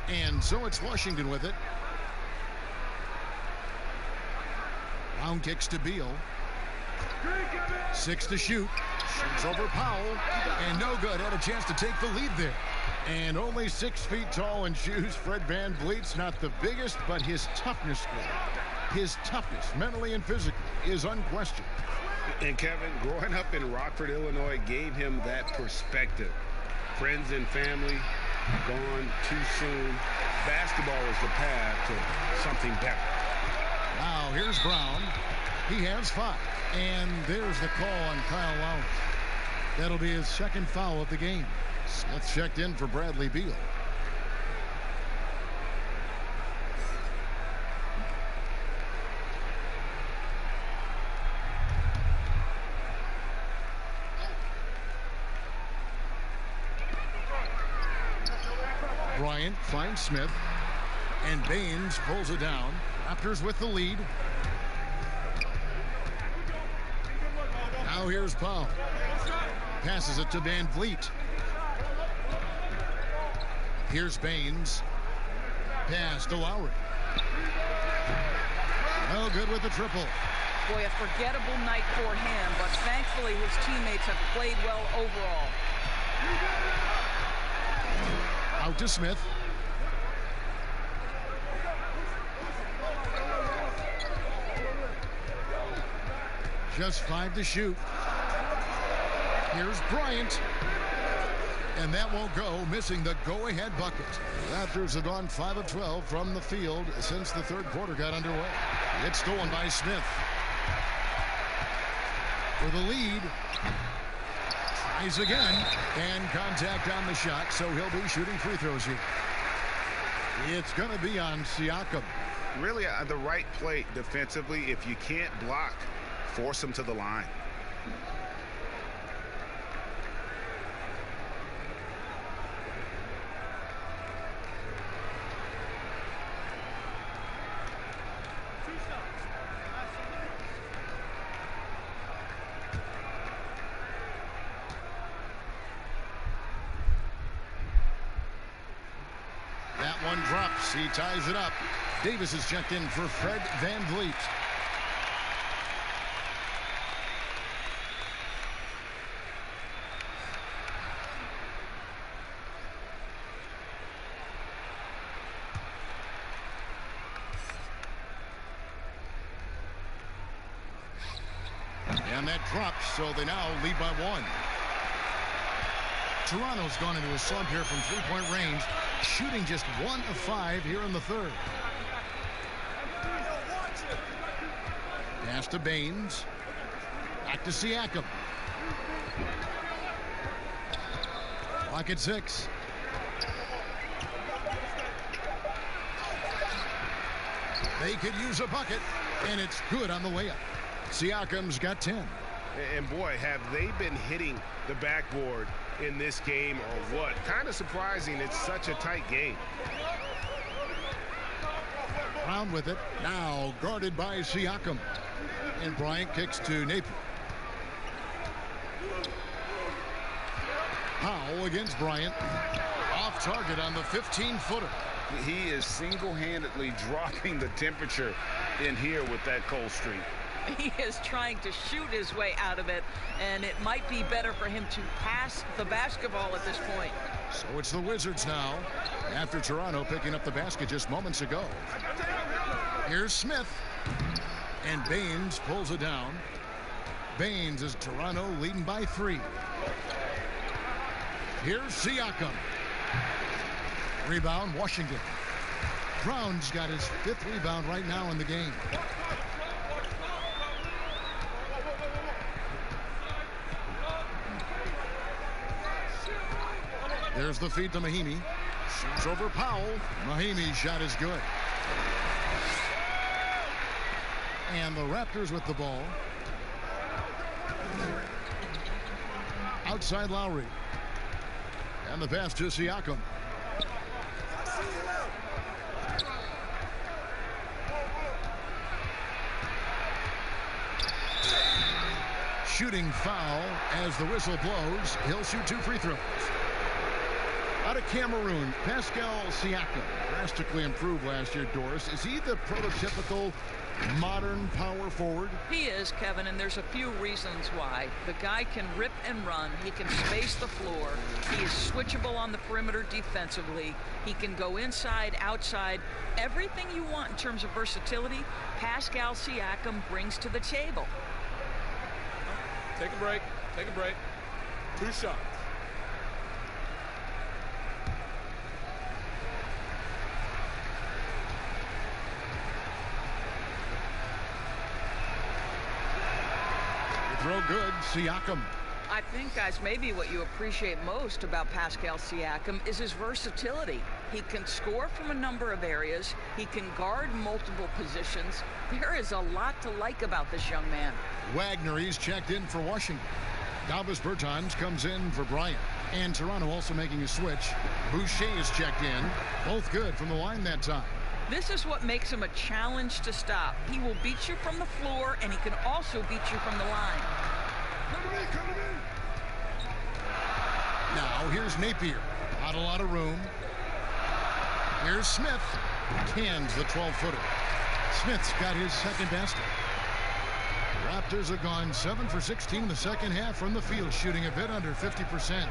And so it's Washington with it. Brown kicks to Beal. 6 to shoot. Shoots over Powell. And no good. Had a chance to take the lead there. And only 6 feet tall in shoes. Fred VanVleet's not the biggest, but his toughness, mentally and physically, is unquestioned. And Kevin, growing up in Rockford, Illinois, gave him that perspective. Friends and family gone too soon. Basketball is the path to something better. Now here's Brown. He has 5. And there's the call on Kyle Lowry. That'll be his second foul of the game. Smith checked in for Bradley Beal. Bryant finds Smith. And Baines pulls it down. Raptors with the lead. Now here's Powell. Passes it to Van Vliet. Here's Baines. Pass to Lowry. No good with the triple. Boy, a forgettable night for him, but thankfully his teammates have played well overall. Out to Smith. Just 5 to shoot. Here's Bryant. And that won't go, missing the go-ahead bucket. Raptors have gone 5 of 12 from the field since the third quarter got underway. It's stolen by Smith. For the lead. Tries again. And contact on the shot, so he'll be shooting free throws here. It's going to be on Siakam. Really the right play defensively. If you can't block, force him to the line. That one drops. He ties it up. Davis is checked in for Fred VanVleet. And that drops, so they now lead by 1. Toronto's gone into a slump here from three-point range, shooting just 1 of 5 here in the third. Pass to Baines. Back to Siakam. Clock at 6. They could use a bucket, and it's good on the layup. Siakam's got 10. And boy, have they been hitting the backboard in this game or what? Kind of surprising. It's such a tight game. Brown with it. Now guarded by Siakam. And Bryant kicks to Napier. Powell against Bryant. Off target on the 15-footer. He is single-handedly dropping the temperature in here with that cold streak. He is trying to shoot his way out of it, and it might be better for him to pass the basketball at this point. So it's the Wizards now, after Toronto picking up the basket just moments ago. Here's Smith, and Baines pulls it down. Baines is Toronto leading by 3. Here's Siakam. Rebound, Washington. Brown's got his 5th rebound right now in the game. There's the feed to Mahimi. Shoots over Powell. Mahimi's shot is good. And the Raptors with the ball. Outside Lowry. And the pass to Siakam. Shooting foul as the whistle blows. He'll shoot 2 free throws. Out of Cameroon, Pascal Siakam, drastically improved last year, Doris. Is he the prototypical modern power forward? He is, Kevin, and there's a few reasons why. The guy can rip and run. He can space the floor. He is switchable on the perimeter defensively. He can go inside, outside. Everything you want in terms of versatility, Pascal Siakam brings to the table. Take a break. Take a break. 2 shots. Throw good, Siakam. I think, guys, maybe what you appreciate most about Pascal Siakam is his versatility. He can score from a number of areas. He can guard multiple positions. There is a lot to like about this young man. Wagner, he's checked in for Washington. Davis Bertans comes in for Bryant. And Toronto also making a switch. Boucher is checked in. Both good from the line that time. This is what makes him a challenge to stop. He will beat you from the floor, and he can also beat you from the line. Now here's Napier. Not a lot of room. Here's Smith. Cans the 12-footer. Smith's got his 2nd basket. Raptors have gone 7 for 16 in the second half from the field, shooting a bit under 50%.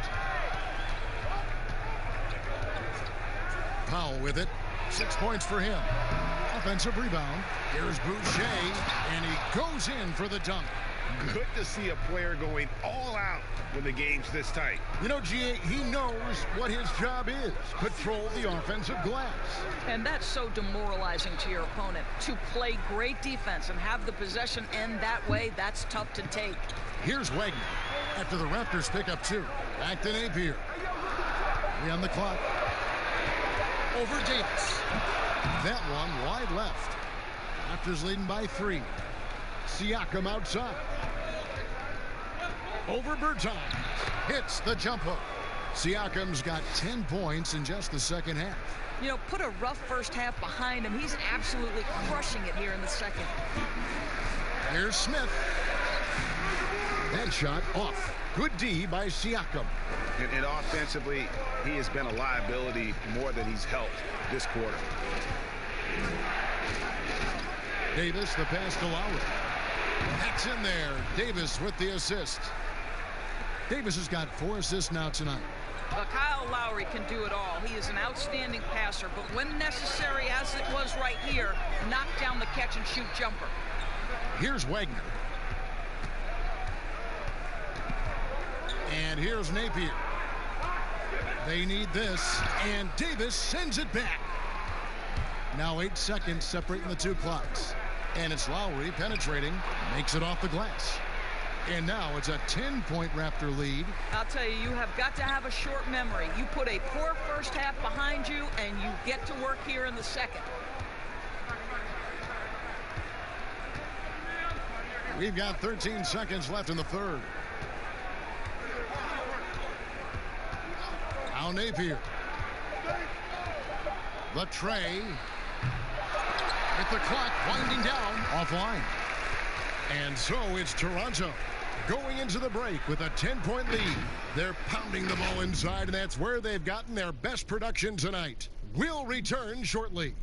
Powell with it. 6 points for him. Offensive rebound. Here's Boucher, and he goes in for the dunk. Good to see a player going all out when the game's this tight. You know, G.A., he knows what his job is. Control the offensive glass. And that's so demoralizing to your opponent. To play great defense and have the possession end that way, that's tough to take. Here's Wagner after the Raptors pick up 2. Back to Napier. 3 on the clock. Over Davis. That one wide left. Raptors leading by 3. Siakam outside. Over Bertans. Hits the jump hook. Siakam's got 10 points in just the second half. You know, put a rough first half behind him. He's absolutely crushing it here in the second. Here's Smith. That shot off. Good D by Siakam. And offensively, he has been a liability more than he's helped this quarter. Davis, the pass to Lowry. That's in there. Davis with the assist. Davis has got 4 assists now tonight. Kyle Lowry can do it all. He is an outstanding passer, but when necessary, as it was right here, knock down the catch and shoot jumper. Here's Wagner. And here's Napier. They need this, and Davis sends it back. Now 8 seconds separating the two clocks. And it's Lowry penetrating, makes it off the glass. And now it's a 10-point Raptor lead. I'll tell you, you have got to have a short memory. You put a poor first half behind you, and you get to work here in the second. We've got 13 seconds left in the third. Now Napier. The tray. With the clock winding down offline. And so it's Toronto going into the break with a 10-point lead. They're pounding the ball inside, and that's where they've gotten their best production tonight. We'll return shortly.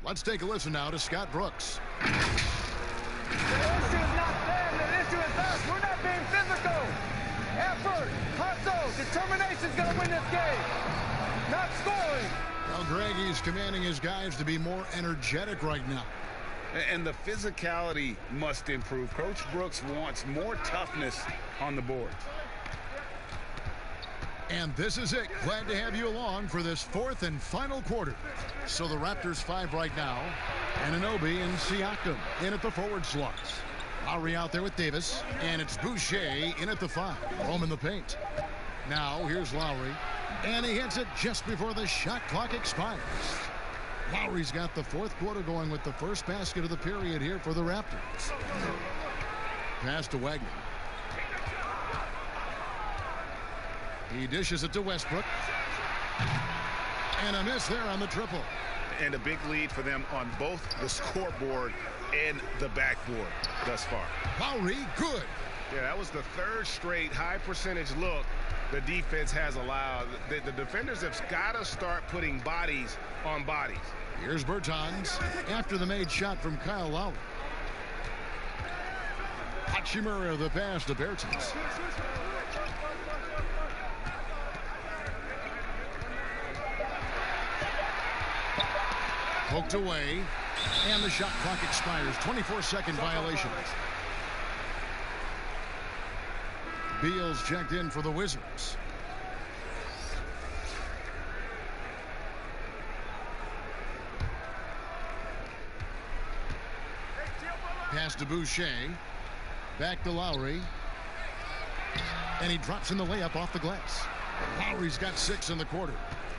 Let's take a listen now to Scott Brooks. The issue is not them. The issue is us. We're not being physical. Effort, hustle, determination is going to win this game. Not scoring. Well, Greg, he's commanding his guys to be more energetic right now. And the physicality must improve. Coach Brooks wants more toughness on the board. And this is it. Glad to have you along for this fourth and final quarter. So the Raptors 5 right now. Anunoby and Siakam in at the forward slots. Lowry out there with Davis. And it's Boucher in at the 5. Home in the paint. Now here's Lowry. And he hits it just before the shot clock expires. Lowry's got the fourth quarter going with the first basket of the period here for the Raptors. Pass to Wagner. He dishes it to Westbrook. And a miss there on the triple. And a big lead for them on both the scoreboard and the backboard thus far. Lowry, good. Yeah, that was the third straight high percentage look the defense has allowed. The defenders have got to start putting bodies on bodies. Here's Bertans after the made shot from Kyle Lowry. Hachimura the pass to Bertans. Poked away, and the shot clock expires. 24-second violation. Beal's checked in for the Wizards. Pass to Boucher. Back to Lowry. And he drops in the layup off the glass. Lowry's got 6 in the quarter.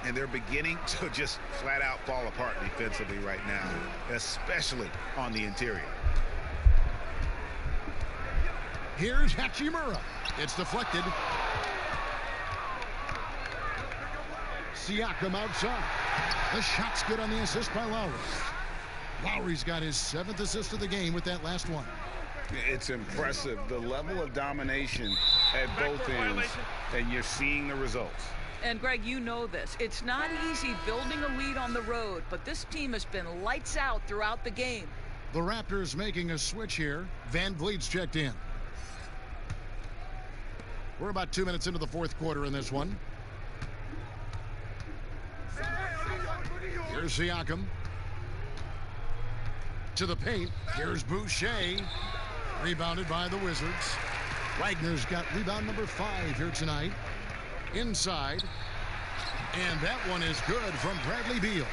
And they're beginning to just flat out fall apart defensively right now, especially on the interior. Here's Hachimura. It's deflected. Siakam outside. The shot's good on the assist by Lowry. Lowry's got his 7th assist of the game with that last one. It's impressive, the level of domination at both ends, and you're seeing the results. And, Greg, you know this. It's not easy building a lead on the road, but this team has been lights out throughout the game. The Raptors making a switch here. Van Vliet's checked in. We're about 2 minutes into the fourth quarter in this one. Here's Siakam. To the paint. Here's Boucher. Rebounded by the Wizards. Wagner's got rebound number 5 here tonight. Inside. And that one is good from Bradley Beal.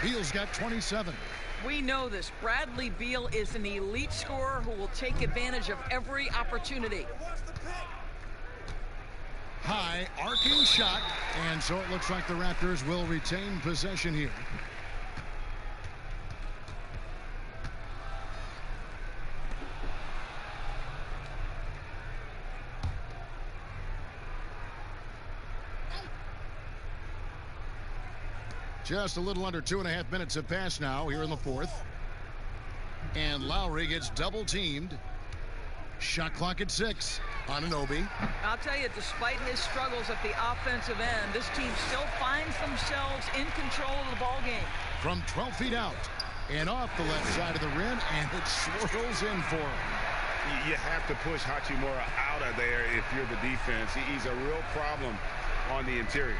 Beal's got 27. We know this. Bradley Beal is an elite scorer who will take advantage of every opportunity. High arcing shot. And so it looks like the Raptors will retain possession here. Just a little under 2.5 minutes have passed now here in the fourth. And Lowry gets double teamed. Shot clock at 6. Anunoby. I'll tell you, despite his struggles at the offensive end, this team still finds themselves in control of the ball game. From 12 feet out and off the left side of the rim, and it swirls in for him. You have to push Hachimura out of there if you're the defense. He's a real problem on the interior.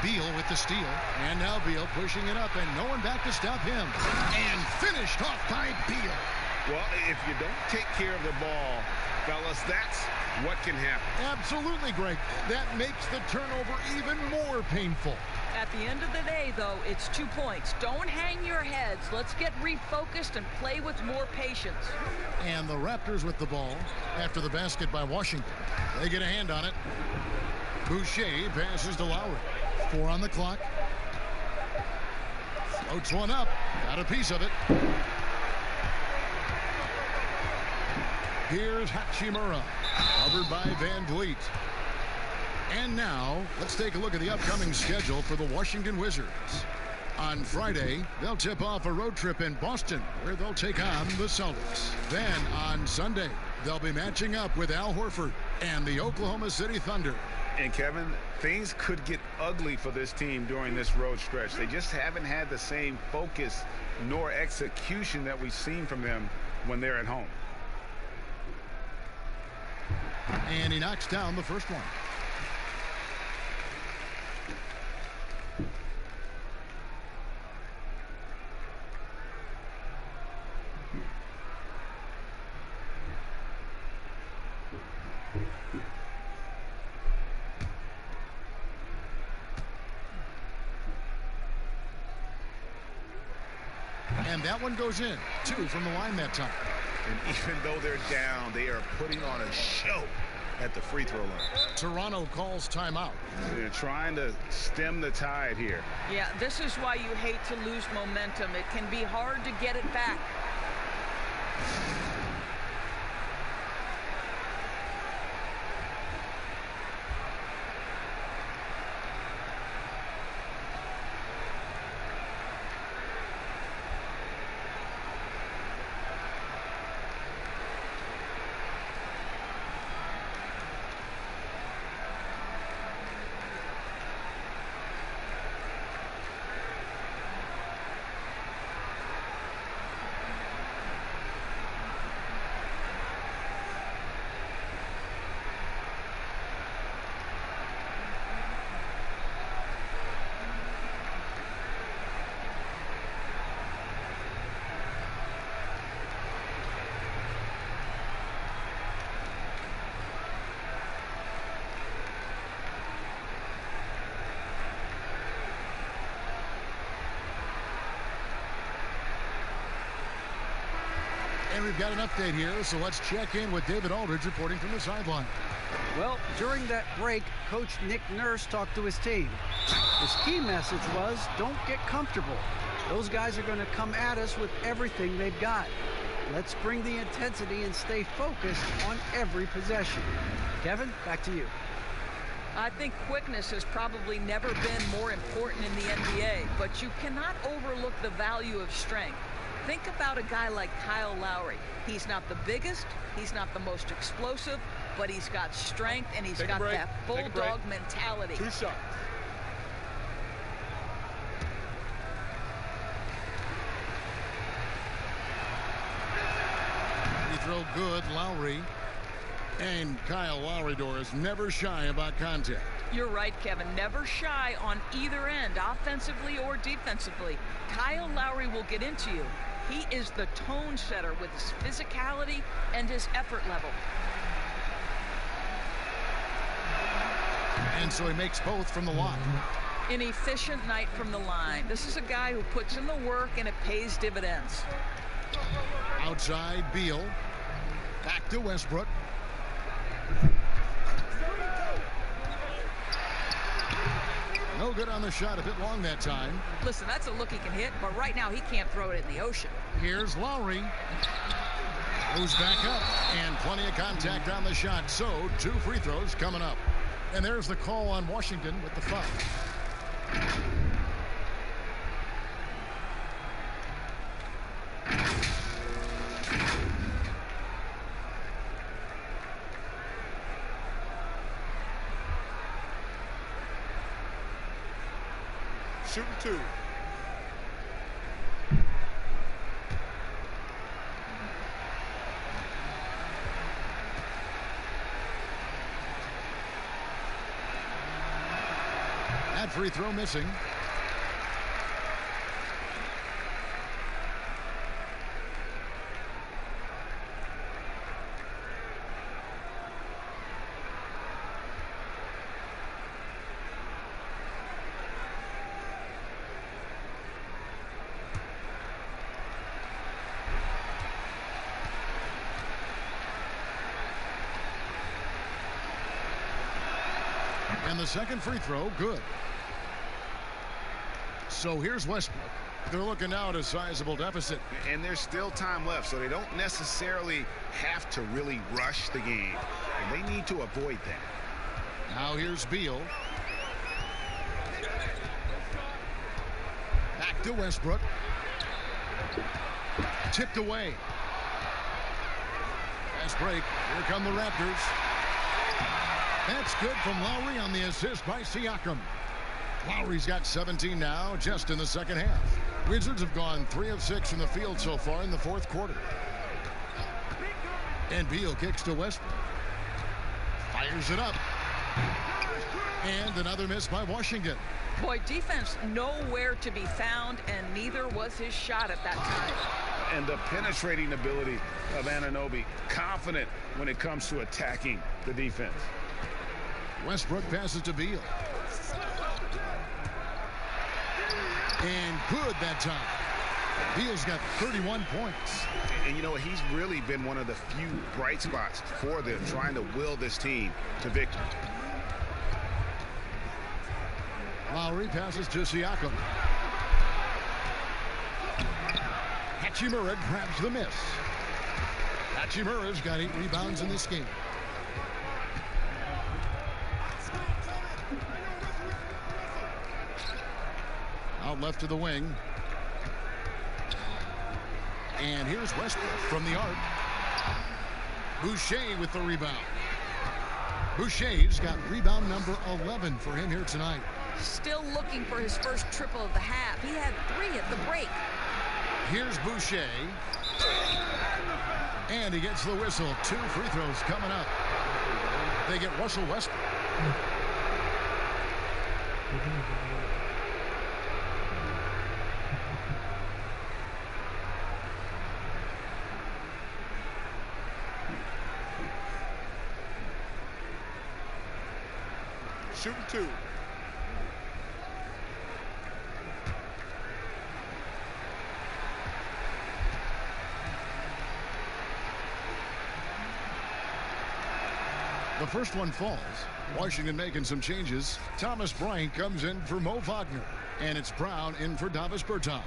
Beal with the steal, and now Beal pushing it up, and no one back to stop him. And finished off by Beal. Well, if you don't take care of the ball, fellas, that's what can happen. Absolutely, Greg. That makes the turnover even more painful. At the end of the day, though, it's 2 points. Don't hang your heads. Let's get refocused and play with more patience. And the Raptors with the ball after the basket by Washington. They get a hand on it. Boucher passes to Lowry. 4 on the clock. Floats one up. Got a piece of it. Here's Hachimura. Covered by Van Vliet. And now, let's take a look at the upcoming schedule for the Washington Wizards. On Friday, they'll tip off a road trip in Boston, where they'll take on the Celtics. Then, on Sunday, they'll be matching up with Al Horford and the Oklahoma City Thunder. And, Kevin, things could get ugly for this team during this road stretch. They just haven't had the same focus nor execution that we've seen from them when they're at home. And he knocks down the first one. And that one goes in. 2 from the line that time. And even though they're down, they are putting on a show at the free throw line. Toronto calls timeout. They're trying to stem the tide here. Yeah, this is why you hate to lose momentum. It can be hard to get it back. And we've got an update here, so let's check in with David Aldridge reporting from the sideline. Well, during that break, Coach Nick Nurse talked to his team. His key message was, don't get comfortable. Those guys are going to come at us with everything they've got. Let's bring the intensity and stay focused on every possession. Kevin, back to you. I think quickness has probably never been more important in the NBA, but you cannot overlook the value of strength. Think about a guy like Kyle Lowry. He's not the biggest, he's not the most explosive, but he's got strength and he's got that bulldog mentality. 2 shots. He throw good, Lowry. And Kyle Lowry, Doris, never shy about contact. You're right, Kevin. Never shy on either end, offensively or defensively. Kyle Lowry will get into you. He is the tone setter with his physicality and his effort level. And so he makes both from the line. An efficient night from the line. This is a guy who puts in the work and it pays dividends. Outside, Beal. Back to Westbrook. No good on the shot, a bit long that time. Listen, that's a look he can hit, but right now he can't throw it in the ocean. Here's Lowry. Goes back up, and plenty of contact on the shot. So, 2 free throws coming up. And there's the call on Washington with the foul. Shooting 2. free throw missing. And the second free throw, good. So here's Westbrook. They're looking now at a sizable deficit. And there's still time left, so they don't necessarily have to really rush the game. And they need to avoid that. Now here's Beal. Back to Westbrook. Tipped away. Fast break. Here come the Raptors. That's good from Lowry on the assist by Siakam. Lowry's got 17 now, just in the second half. Wizards have gone 3 of 6 from the field so far in the fourth quarter. And Beal kicks to Westbrook. Fires it up. And another miss by Washington. Boy, defense nowhere to be found, and neither was his shot at that time. And the penetrating ability of Anunoby, confident when it comes to attacking the defense. Westbrook passes to Beal. And good that time. Beal's got 31 points. And you know, he's really been one of the few bright spots for them, trying to will this team to victory. Lowry passes to Siakam. Hachimura grabs the miss. Hachimura's got 8 rebounds in this game. Out left to the wing. And here's Westbrook from the arc. Boucher with the rebound. Boucher's got rebound number 11 for him here tonight. Still looking for his first triple of the half. He had 3 at the break. Here's Boucher. And he gets the whistle. 2 free throws coming up. They get Russell Westbrook. Shooting 2. The first one falls. Washington making some changes. Thomas Bryant comes in for Mo Wagner. And it's Brown in for Davis Bertans.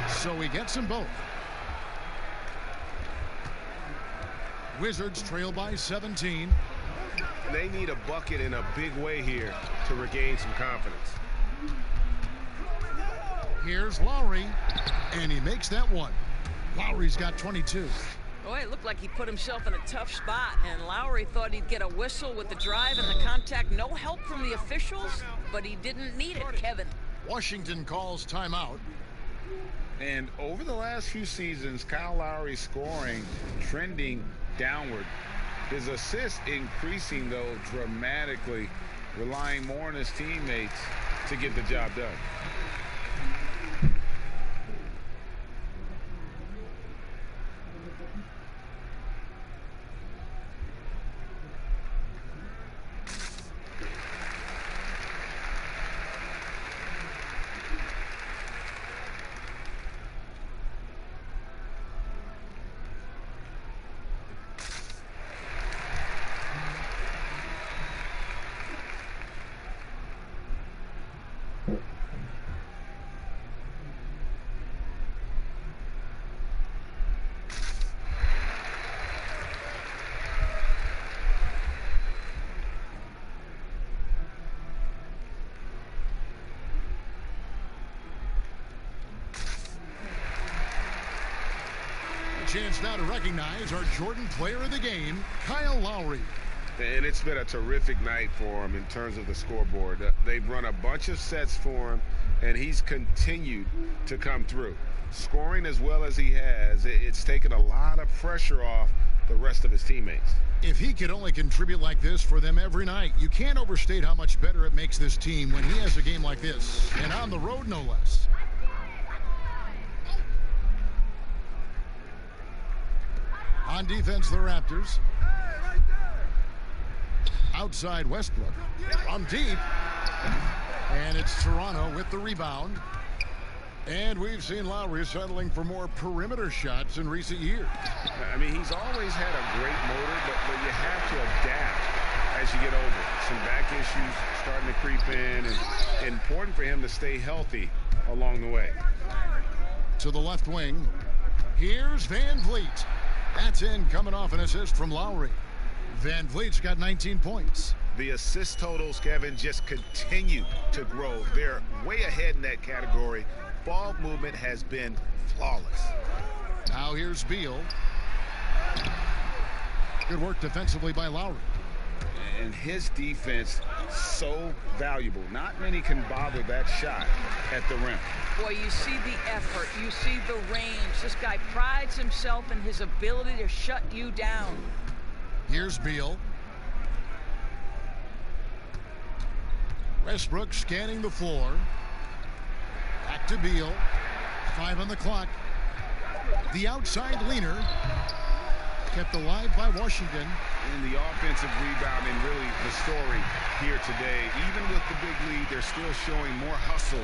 So he gets them both. Wizards trail by 17. They need a bucket in a big way here to regain some confidence. Here's Lowry, and he makes that one. Lowry's got 22. Boy, it looked like he put himself in a tough spot, and Lowry thought he'd get a whistle with the drive and the contact. No help from the officials, but he didn't need it, Kevin. Washington calls timeout. And over the last few seasons, Kyle Lowry's scoring trending downward. His assists increasing, though, dramatically, relying more on his teammates to get the job done. Chance now to recognize our Jordan player of the game, Kyle Lowry. And it's been a terrific night for him in terms of the scoreboard. They've run a bunch of sets for him, and he's continued to come through. Scoring as well as he has, it's taken a lot of pressure off the rest of his teammates. If he could only contribute like this for them every night, you can't overstate how much better it makes this team when he has a game like this, and on the road no less. On defense, the Raptors. Outside Westbrook. From deep. And it's Toronto with the rebound. And we've seen Lowry settling for more perimeter shots in recent years. I mean, he's always had a great motor, but you have to adapt as you get older. Some back issues starting to creep in, and important for him to stay healthy along the way. To the left wing, here's Van Vliet. That's in, coming off an assist from Lowry. Van Vliet's got 19 points. The assist totals, Kevin, just continue to grow. They're way ahead in that category. Ball movement has been flawless. Now here's Beal. Good work defensively by Lowry. And his defense so valuable. Not many can bother that shot at the rim. Boy, you see the effort, you see the range. This guy prides himself in his ability to shut you down. Here's Beal. Westbrook scanning the floor. Back to Beal. 5 on the clock. The outside leaner. Kept alive by Washington. In the offensive rebounding, really the story here today. Even with the big lead, they're still showing more hustle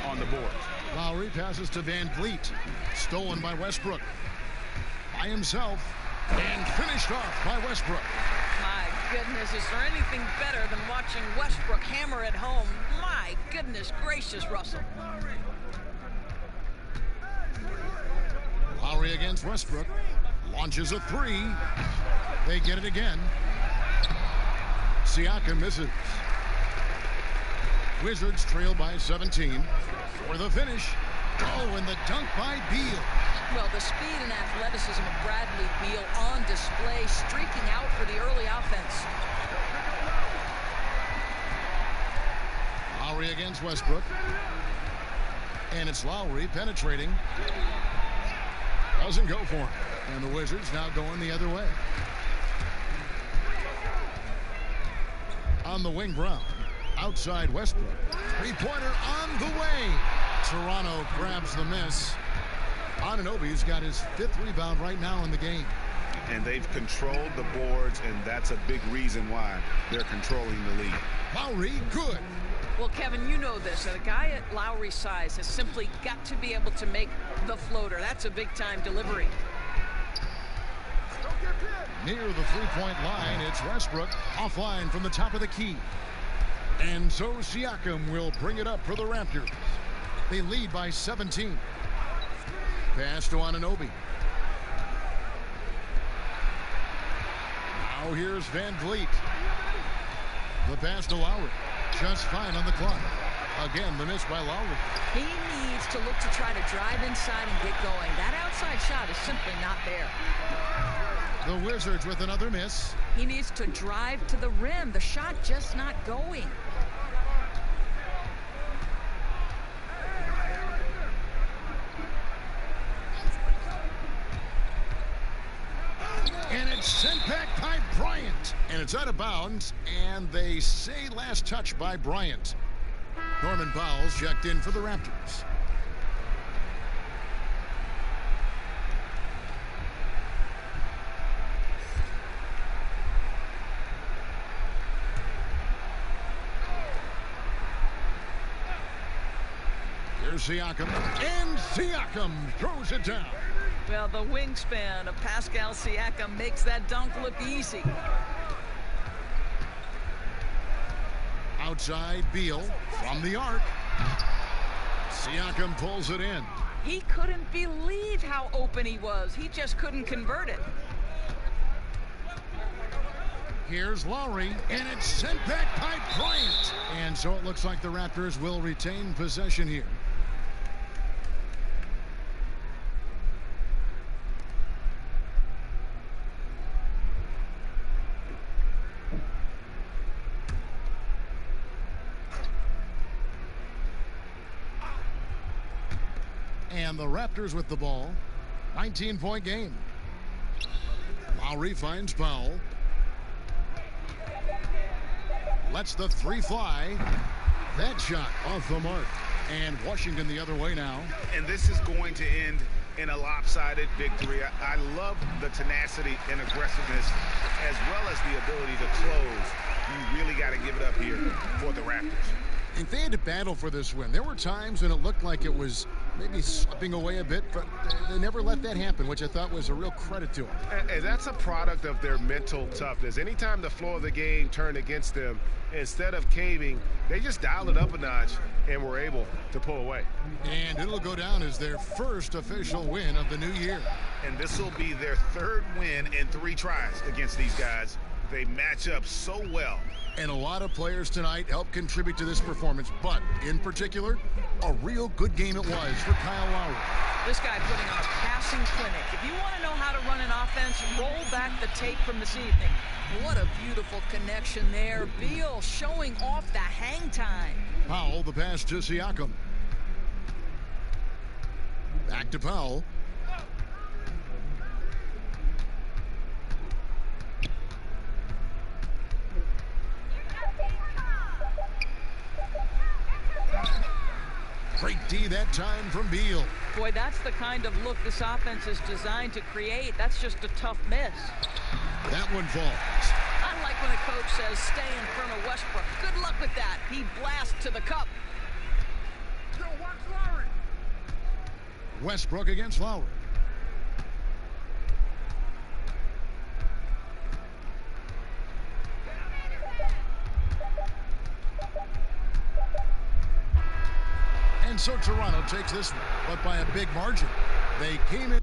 on the board. Lowry passes to Van Vliet. Stolen by Westbrook. By himself. And finished off by Westbrook. My goodness, is there anything better than watching Westbrook hammer at home? My goodness gracious, Russell. Lowry against Westbrook. Launches a three. They get it again. Siakam misses. Wizards trail by 17. For the finish. Oh, and the dunk by Beal. Well, the speed and athleticism of Bradley Beal on display, streaking out for the early offense. Lowry against Westbrook. And it's Lowry penetrating. Doesn't go for him. And the Wizards now going the other way. On the wing, Brown. Outside Westbrook. Three-pointer on the way. Toronto grabs the miss. Anunoby's got his 5th rebound right now in the game. And they've controlled the boards, and that's a big reason why they're controlling the lead. Lowry, good. Well, Kevin, you know this. A guy at Lowry's size has simply got to be able to make the floater. That's a big-time delivery. Near the three-point line, it's Westbrook offline from the top of the key. And so Siakam will bring it up for the Raptors. They lead by 17. Pass to Anunoby. Now here's Van Vliet. The pass to Lowry. Just 5 on the clock. Again, the miss by Lowry. He needs to look to try to drive inside and get going. That outside shot is simply not there. The Wizards with another miss. He needs to drive to the rim. The shot just not going. And it's sent back by Bryant. And it's out of bounds. And they say last touch by Bryant. Norman Powell's checked in for the Raptors. Here's Siakam. And Siakam throws it down. Well, the wingspan of Pascal Siakam makes that dunk look easy. Outside Beal from the arc. Siakam pulls it in. He couldn't believe how open he was. He just couldn't convert it. Here's Lowry, and it's sent back by Bryant. And so it looks like the Raptors will retain possession here. And the Raptors with the ball. 19-point game. Lowry finds Powell. Lets the three fly. That shot off the mark. And Washington the other way now. And this is going to end in a lopsided victory. I love the tenacity and aggressiveness as well as the ability to close. You really got to give it up here for the Raptors. If they had to battle for this win, there were times when it looked like it was maybe slipping away a bit, but they never let that happen, which I thought was a real credit to them. And that's a product of their mental toughness. Anytime the flow of the game turned against them, instead of caving, they just dialed it up a notch and were able to pull away. And it'll go down as their first official win of the new year. And this will be their third win in 3 tries against these guys. They match up so well. And a lot of players tonight helped contribute to this performance, but in particular, a real good game it was for Kyle Lowry. This guy putting on a passing clinic. If you want to know how to run an offense, roll back the tape from this evening. What a beautiful connection there. Beal showing off the hang time. Powell, the pass to Siakam. Back to Powell. Great D that time from Beal. Boy, that's the kind of look this offense is designed to create. That's just a tough miss. That one falls. I like when a coach says, stay in front of Westbrook. Good luck with that. He blasts to the cup. Yo, watch Lowry. Westbrook against Lowry. And so Toronto takes this one, but by a big margin. They came in.